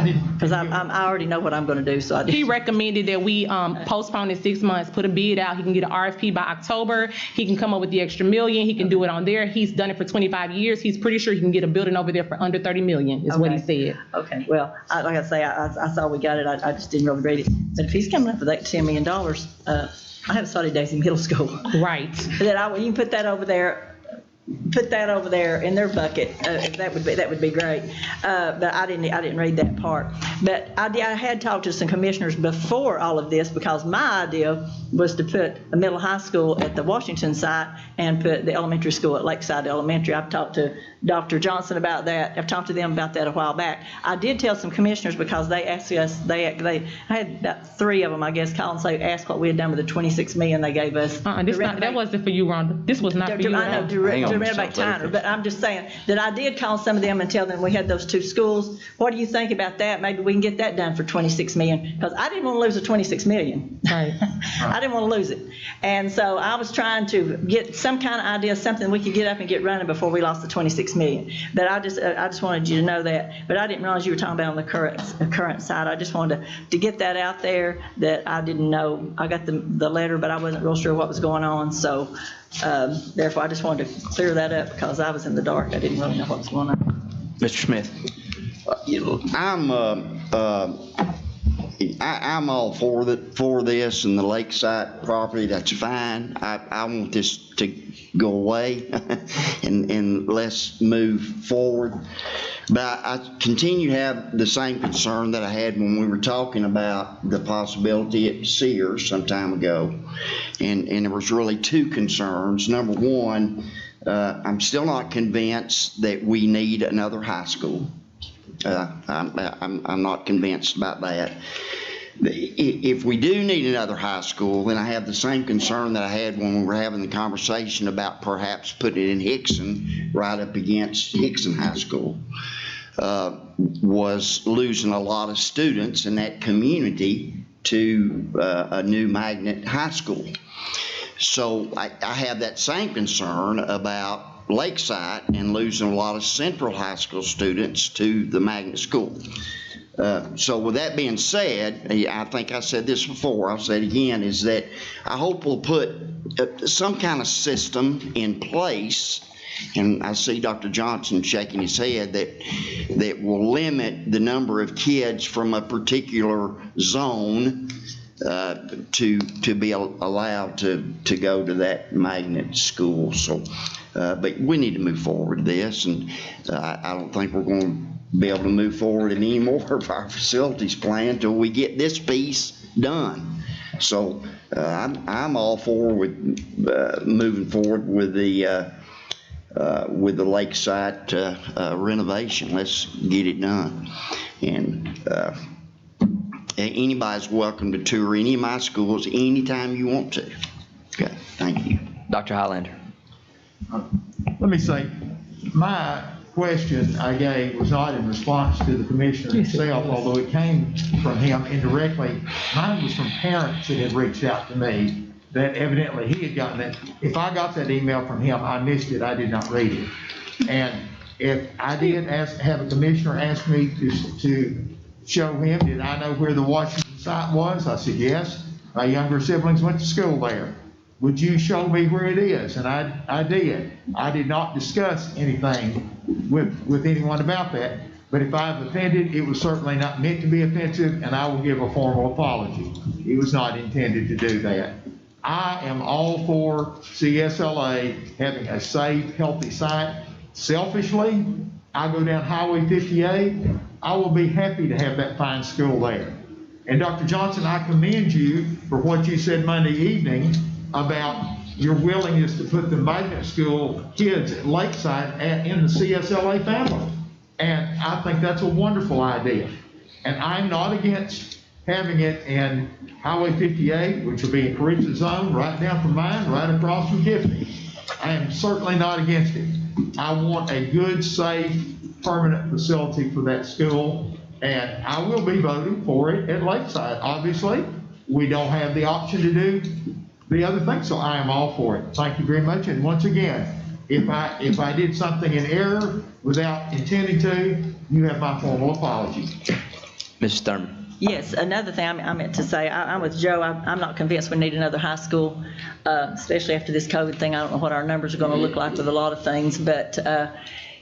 didn't. Because I already know what I'm going to do, so I didn't. He recommended that we postpone it 6 months, put a bid out. He can get an RFP by October. He can come up with the extra $1 million. He can do it on there. He's done it for 25 years. He's pretty sure he can get a building over there for under $30 million is what he said. Okay, well, like I say, I saw we got it. I just didn't really read it. But if he's coming up with that $10 million, I have studied Daisy Middle School. Right. That you can put that over there. Put that over there in their bucket. That would be great. But I didn't read that part. But I had talked to some commissioners before all of this because my idea was to put a middle high school at the Washington site and put the elementary school at Lakeside Elementary. I've talked to Dr. Johnson about that. I've talked to them about that a while back. I did tell some commissioners because they asked us. I had about 3 of them, I guess, call and say ask what we had done with the $26 million they gave us. That wasn't for you, Rhonda. This was not for you. I know, to renovate Tyner, but I'm just saying that I did call some of them and tell them we had those 2 schools. What do you think about that? Maybe we can get that done for $26 million because I didn't want to lose the $26 million. Right. I didn't want to lose it. And so I was trying to get some kind of idea, something we could get up and get running before we lost the $26 million. But I just wanted you to know that. But I didn't realize you were talking about on the current side. I just wanted to get that out there that I didn't know. I got the letter, but I wasn't real sure what was going on. So therefore, I just wanted to clear that up because I was in the dark. I didn't really know what was going on. Mr. Smith. I'm all for this and the Lakeside property. That's fine. I want this to go away and let's move forward. But I continue to have the same concern that I had when we were talking about the possibility at Sears some time ago. And there was really 2 concerns. Number one, I'm still not convinced that we need another high school. I'm not convinced about that. If we do need another high school, then I have the same concern that I had when we were having the conversation about perhaps putting it in Hickson, right up against Hickson High School, was losing a lot of students in that community to a new magnet high school. So I have that same concern about Lakeside and losing a lot of Central High School students to the magnet school. So with that being said, I think I said this before, I'll say it again, is that I hope we'll put some kind of system in place, and I see Dr. Johnson shaking his head, that will limit the number of kids from a particular zone to be allowed to go to that magnet school. So, but we need to move forward with this, and I don't think we're going to be able to move forward in any more of our facilities plan until we get this piece done. So I'm all for moving forward with the Lakeside renovation. Let's get it done. And anybody's welcome to tour any of my schools anytime you want to. Okay, thank you. Dr. Highlander. Let me say, my question I gave was not in response to the commissioner himself, although it came from him indirectly. Mine was from parents that had reached out to me that evidently he had gotten it. If I got that email from him, I missed it. I did not read it. And if I did have a commissioner ask me to show him, did I know where the Washington site was? I said, yes. My younger siblings went to school there. Would you show me where it is? And I did. I did not discuss anything with anyone about that. But if I've offended, it was certainly not meant to be offensive, and I will give a formal apology. It was not intended to do that. I am all for CSLA having a safe, healthy site. Selfishly, I go down Highway 58. I will be happy to have that fine school there. And Dr. Johnson, I commend you for what you said Monday evening about your willingness to put the magnet school kids at Lakeside in the CSLA family. And I think that's a wonderful idea. And I'm not against having it in Highway 58, which will be in Caritha's zone, right down from mine, right across from Tiffany. I am certainly not against it. I want a good, safe, permanent facility for that school, and I will be voting for it at Lakeside. Obviously, we don't have the option to do the other thing, so I am all for it. Thank you very much, and once again, if I did something in error without intending to, you have my formal apology. Mrs. Thurman. Yes, another thing I meant to say, I'm with Joe. I'm not convinced we need another high school, especially after this COVID thing. I don't know what our numbers are going to look like with a lot of things, but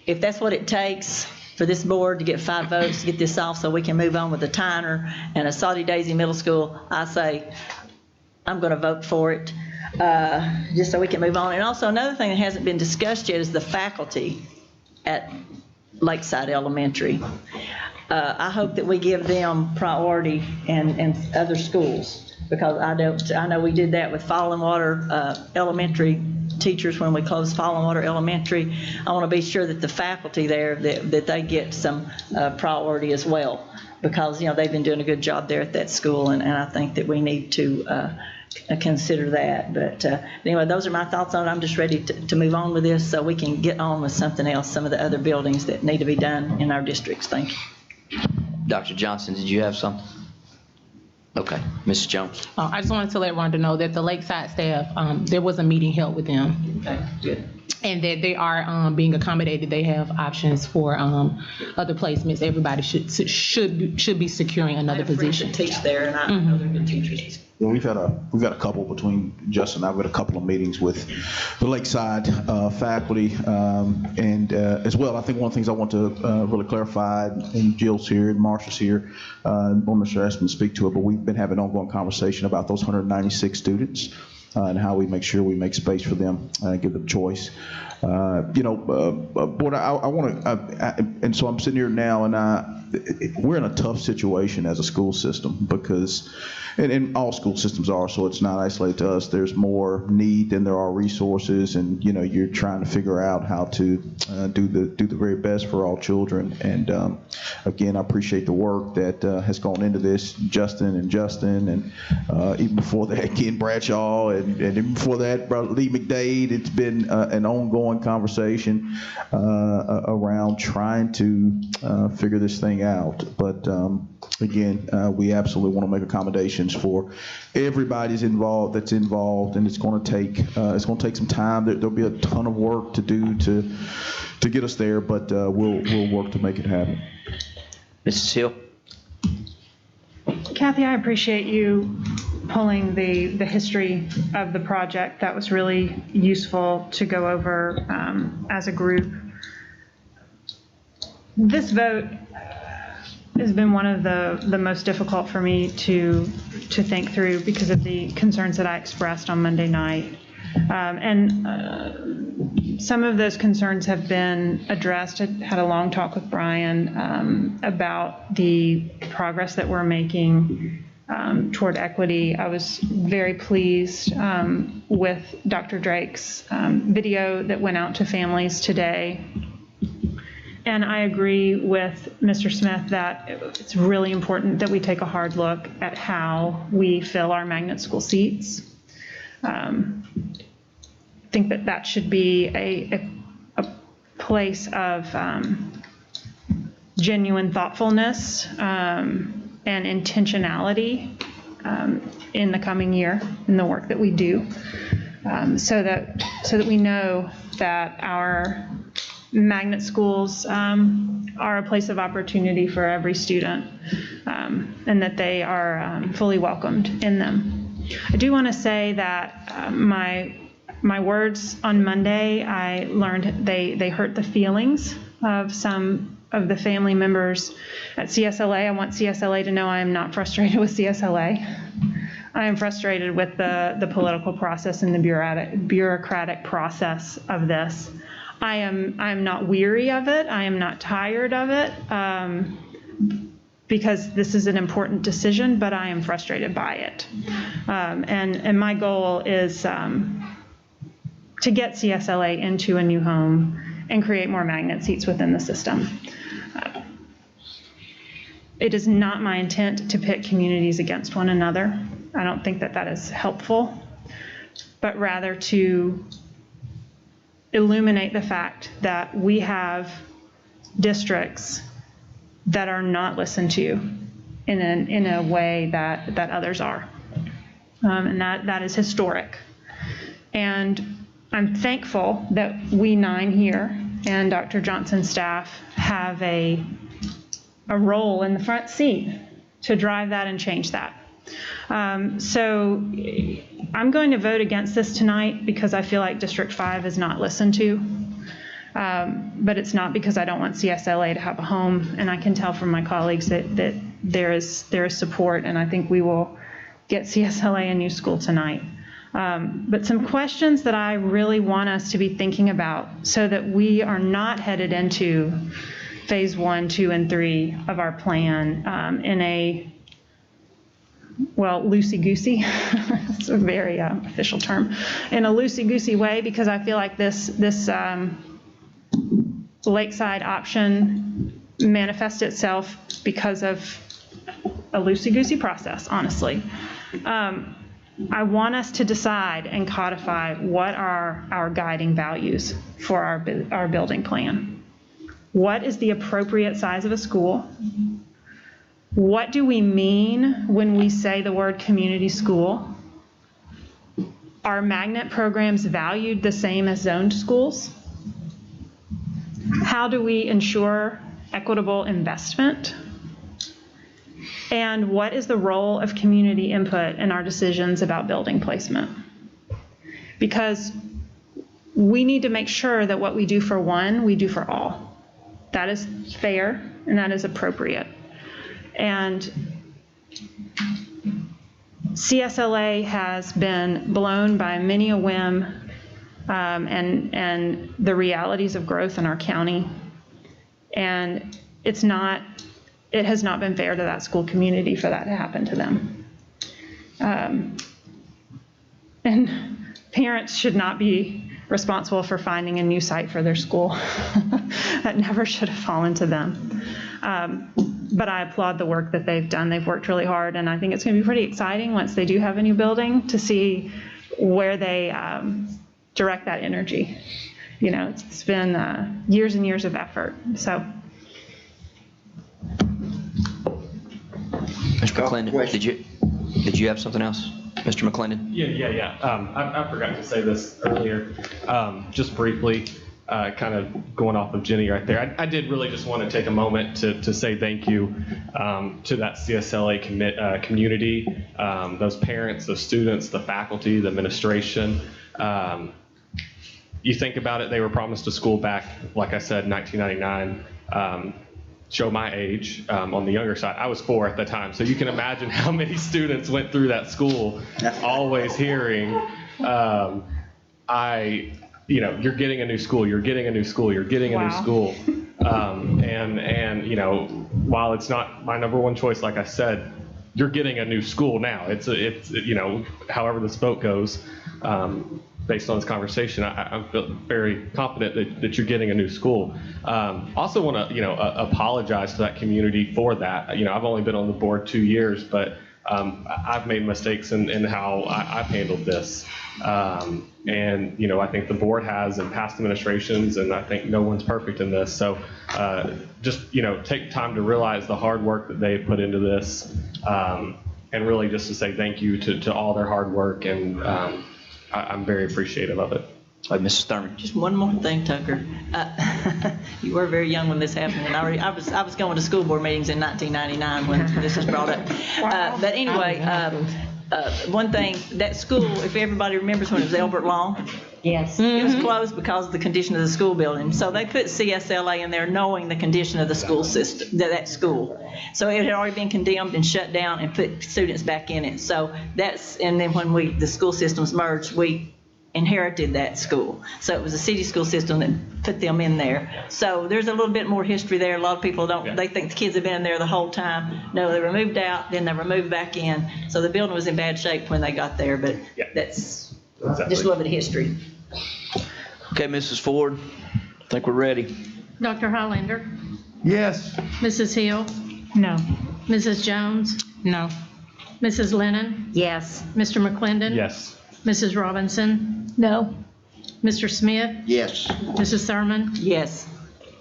if that's what it takes for this board to get 5 votes to get this off so we can move on with a Tyner and a Soddy Daisy Middle School, I say I'm going to vote for it just so we can move on. And also another thing that hasn't been discussed yet is the faculty at Lakeside Elementary. I hope that we give them priority and other schools, because I know we did that with Fallen Water Elementary teachers when we closed Fallen Water Elementary. I want to be sure that the faculty there, that they get some priority as well, because, you know, they've been doing a good job there at that school, and I think that we need to consider that. But anyway, those are my thoughts on it. I'm just ready to move on with this so we can get on with something else, some of the other buildings that need to be done in our districts. Thank you. Dr. Johnson, did you have something? Okay, Mrs. Jones. I just wanted to let Rhonda know that the Lakeside staff, there was a meeting held with them. Okay, good. And that they are being accommodated. They have options for other placements. Everybody should be securing another position. Teach there, and I know they're good teachers. Yeah, we've got a couple between Justin and I've got a couple of meetings with the Lakeside faculty, and as well, I think one of the things I want to really clarify, and Jill's here and Marsha's here, or Mr. Espin speak to it, but we've been having an ongoing conversation about those 196 students and how we make sure we make space for them and give them choice. Board, I want to, and so I'm sitting here now, and we're in a tough situation as a school system because, and all school systems are, so it's not isolated to us. There's more need than there are resources, and you're trying to figure out how to do the very best for all children. And again, I appreciate the work that has gone into this, Justin, and even before that, Ken Bradshaw, and even before that, Lee McDade. It's been an ongoing conversation around trying to figure this thing out. But again, we absolutely want to make accommodations for everybody's that's involved, and it's going to take some time. There'll be a ton of work to do to get us there, but we'll work to make it happen. Mrs. Hill. Kathy, I appreciate you pulling the history of the project. That was really useful to go over as a group. This vote has been one of the most difficult for me to think through because of the concerns that I expressed on Monday night. Some of those concerns have been addressed. I had a long talk with Brian about the progress that we're making toward equity. I was very pleased with Dr. Drake's video that went out to families today. And I agree with Mr. Smith that it's really important that we take a hard look at how we fill our magnet school seats. I think that should be a place of genuine thoughtfulness and intentionality in the coming year in the work that we do, so that we know that our magnet schools are a place of opportunity for every student, and that they are fully welcomed in them. I do want to say that my words on Monday, I learned they hurt the feelings of some of the family members at CSLA. I want CSLA to know I am not frustrated with CSLA. I am frustrated with the political process and the bureaucratic process of this. I am not weary of it. I am not tired of it, because this is an important decision, but I am frustrated by it. And my goal is to get CSLA into a new home and create more magnet seats within the system. it is not my intent to pit communities against one another. I don't think that that is helpful, but rather to illuminate the fact that we have districts that are not listened to in a way that others are. And that is historic. And I'm thankful that we 9 here and Dr. Johnson's staff have a role in the front seat to drive that and change that. So I'm going to vote against this tonight because I feel like District 5 is not listened to. But it's not because I don't want CSLA to have a home, and I can tell from my colleagues that there is support, and I think we will get CSLA a new school tonight. But some questions that I really want us to be thinking about so that we are not headed into phase 1, 2, and 3 of our plan in a, well, loosey-goosey, it's a very official term, in a loosey-goosey way, because I feel like this Lakeside option manifests itself because of a loosey-goosey process, honestly. I want us to decide and codify what are our guiding values for our building plan. What is the appropriate size of a school? What do we mean when we say the word community school? Are magnet programs valued the same as zoned schools? How do we ensure equitable investment? And what is the role of community input in our decisions about building placement? Because we need to make sure that what we do for one, we do for all. That is fair and that is appropriate. And CSLA has been blown by many a whim and the realities of growth in our county. And it has not been fair to that school community for that to happen to them. And parents should not be responsible for finding a new site for their school. That never should have fallen to them. But I applaud the work that they've done. They've worked really hard, and I think it's going to be pretty exciting once they do have a new building to see where they direct that energy. You know, it's been years and years of effort. So. Mr. McClendon, did you have something else? Mr. McClendon? Yeah. I forgot to say this earlier, just briefly, kind of going off of Jenny right there. I did really just want to take a moment to say thank you to that CSLA community, those parents, those students, the faculty, the administration. You think about it, they were promised a school back, like I said, 1999. Show my age on the younger side. I was 4 at the time, so you can imagine how many students went through that school, always hearing, you're getting a new school, you're getting a new school, you're getting a new school. And while it's not my number one choice, like I said, you're getting a new school now. It's however this vote goes. Based on this conversation, I feel very confident that you're getting a new school. Also want to, apologize to that community for that. I've only been on the board 2 years, but I've made mistakes in how I've handled this. And, I think the board has in past administrations, and I think no one's perfect in this. So just, take time to realize the hard work that they put into this, and really just to say thank you to all their hard work, and I'm very appreciative of it. Mrs. Thurman. Just one more thing, Tucker. You were very young when this happened, and I was going to school board meetings in 1999 when this was brought up. But anyway, one thing, that school, if everybody remembers when it was Albert Long, Yes. it was closed because of the condition of the school building. So they put CSLA in there knowing the condition of the school system, that school. So it had already been condemned and shut down and put students back in it. So and then when the school systems merged, we inherited that school. So it was a city school system that put them in there. So there's a little bit more history there. A lot of people they think the kids have been in there the whole time. No, they were moved out, then they were moved back in. So the building was in bad shape when they got there, but that's just a little bit of history. Okay, Mrs. Ford, I think we're ready. Dr. Highlander? Yes. Mrs. Hill? No. Mrs. Jones? No. Mrs. Lennon? Yes. Mr. McClendon? Yes. Mrs. Robinson? No. Mr. Smith? Yes. Mrs. Thurman? Yes.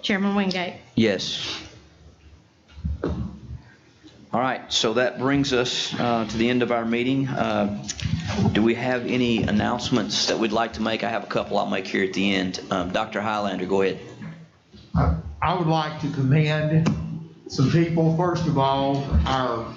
Chairman Wingate? Yes. All right, so that brings us to the end of our meeting. Do we have any announcements that we'd like to make? I have a couple I'll make here at the end. Dr. Highlander, go ahead. I would like to commend some people. First of all, our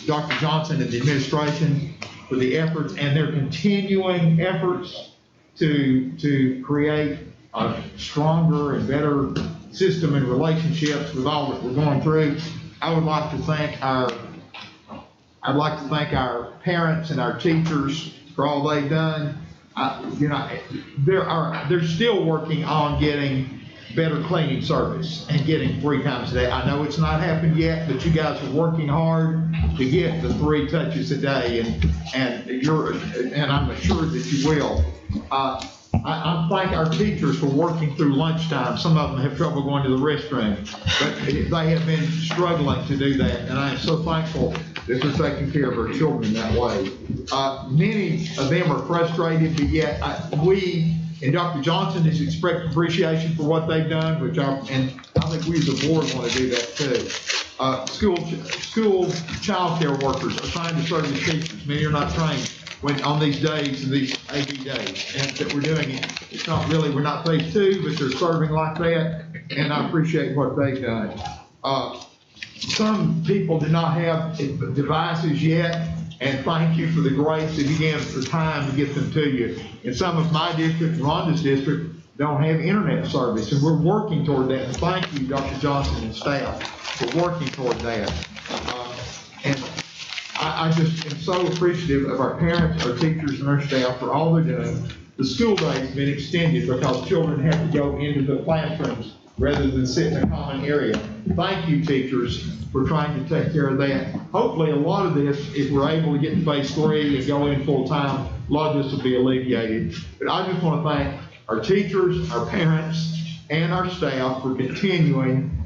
Dr. Johnson and the administration for the efforts and their continuing efforts to create a stronger and better system and relationships with all that we're going through. I would like to thank our parents and our teachers for all they've done. They're still working on getting better cleaning service and getting 3 times a day. I know it's not happened yet, but you guys are working hard to get the 3 touches a day, and I'm assured that you will. I thank our teachers for working through lunchtime. Some of them have trouble going to the restroom, but they have been struggling to do that, and I am so thankful that they're taking care of our children that way. Many of them are frustrated, but yet and Dr. Johnson has expressed appreciation for what they've done, and I think we as a board want to do that too. School child care workers are trying to serve as teachers. Many are not trained on these days and these AD days, and that we're doing it. It's not really, we're not phase 2, but they're serving like that, and I appreciate what they've done. Some people do not have devices yet, and thank you for the grace that you gave us the time to get them to you. In some of my district, Rhonda's district, don't have internet service, and we're working toward that. And thank you, Dr. Johnson and staff, for working toward that. And I just am so appreciative of our parents, our teachers, and our staff for all they're doing. The school day has been extended because children have to go into the classrooms rather than sit in a common area. Thank you, teachers, for trying to take care of that. Hopefully, a lot of this, if we're able to get to phase 3 and go in full time, a lot of this will be alleviated. But I just want to thank our teachers, our parents, and our staff for continue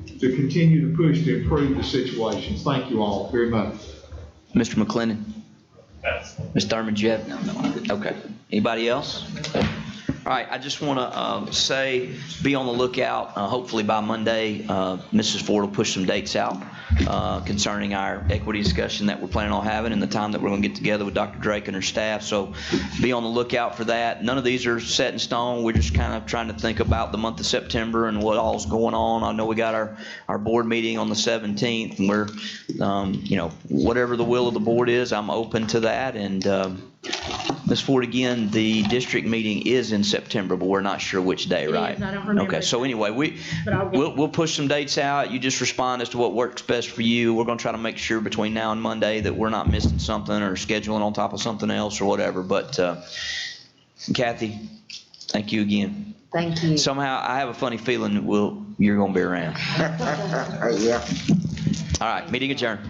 to push to improve the situations. Thank you all very much. Mr. McClendon? Ms. Thurman, do you have? No. Okay. Anybody else? All right, I just want to be on the lookout. Hopefully by Monday, Mrs. Ford will push some dates out concerning our equity discussion that we're planning on having and the time that we're going to get together with Dr. Drake and her staff. So be on the lookout for that. None of these are set in stone. We're just kind of trying to think about the month of September and what all's going on. I know we got our board meeting on the 17th, and we're, whatever the will of the board is, I'm open to that. And Ms. Ford, again, the district meeting is in September, but we're not sure which day, right? I don't remember. Okay, so anyway, we'll push some dates out. You just respond as to what works best for you. We're going to try to make sure between now and Monday that we're not missing something or scheduling on top of something else or whatever. But Kathy, thank you again. Thank you. Somehow, I have a funny feeling that you're going to be around. Yeah. All right, meeting adjourned.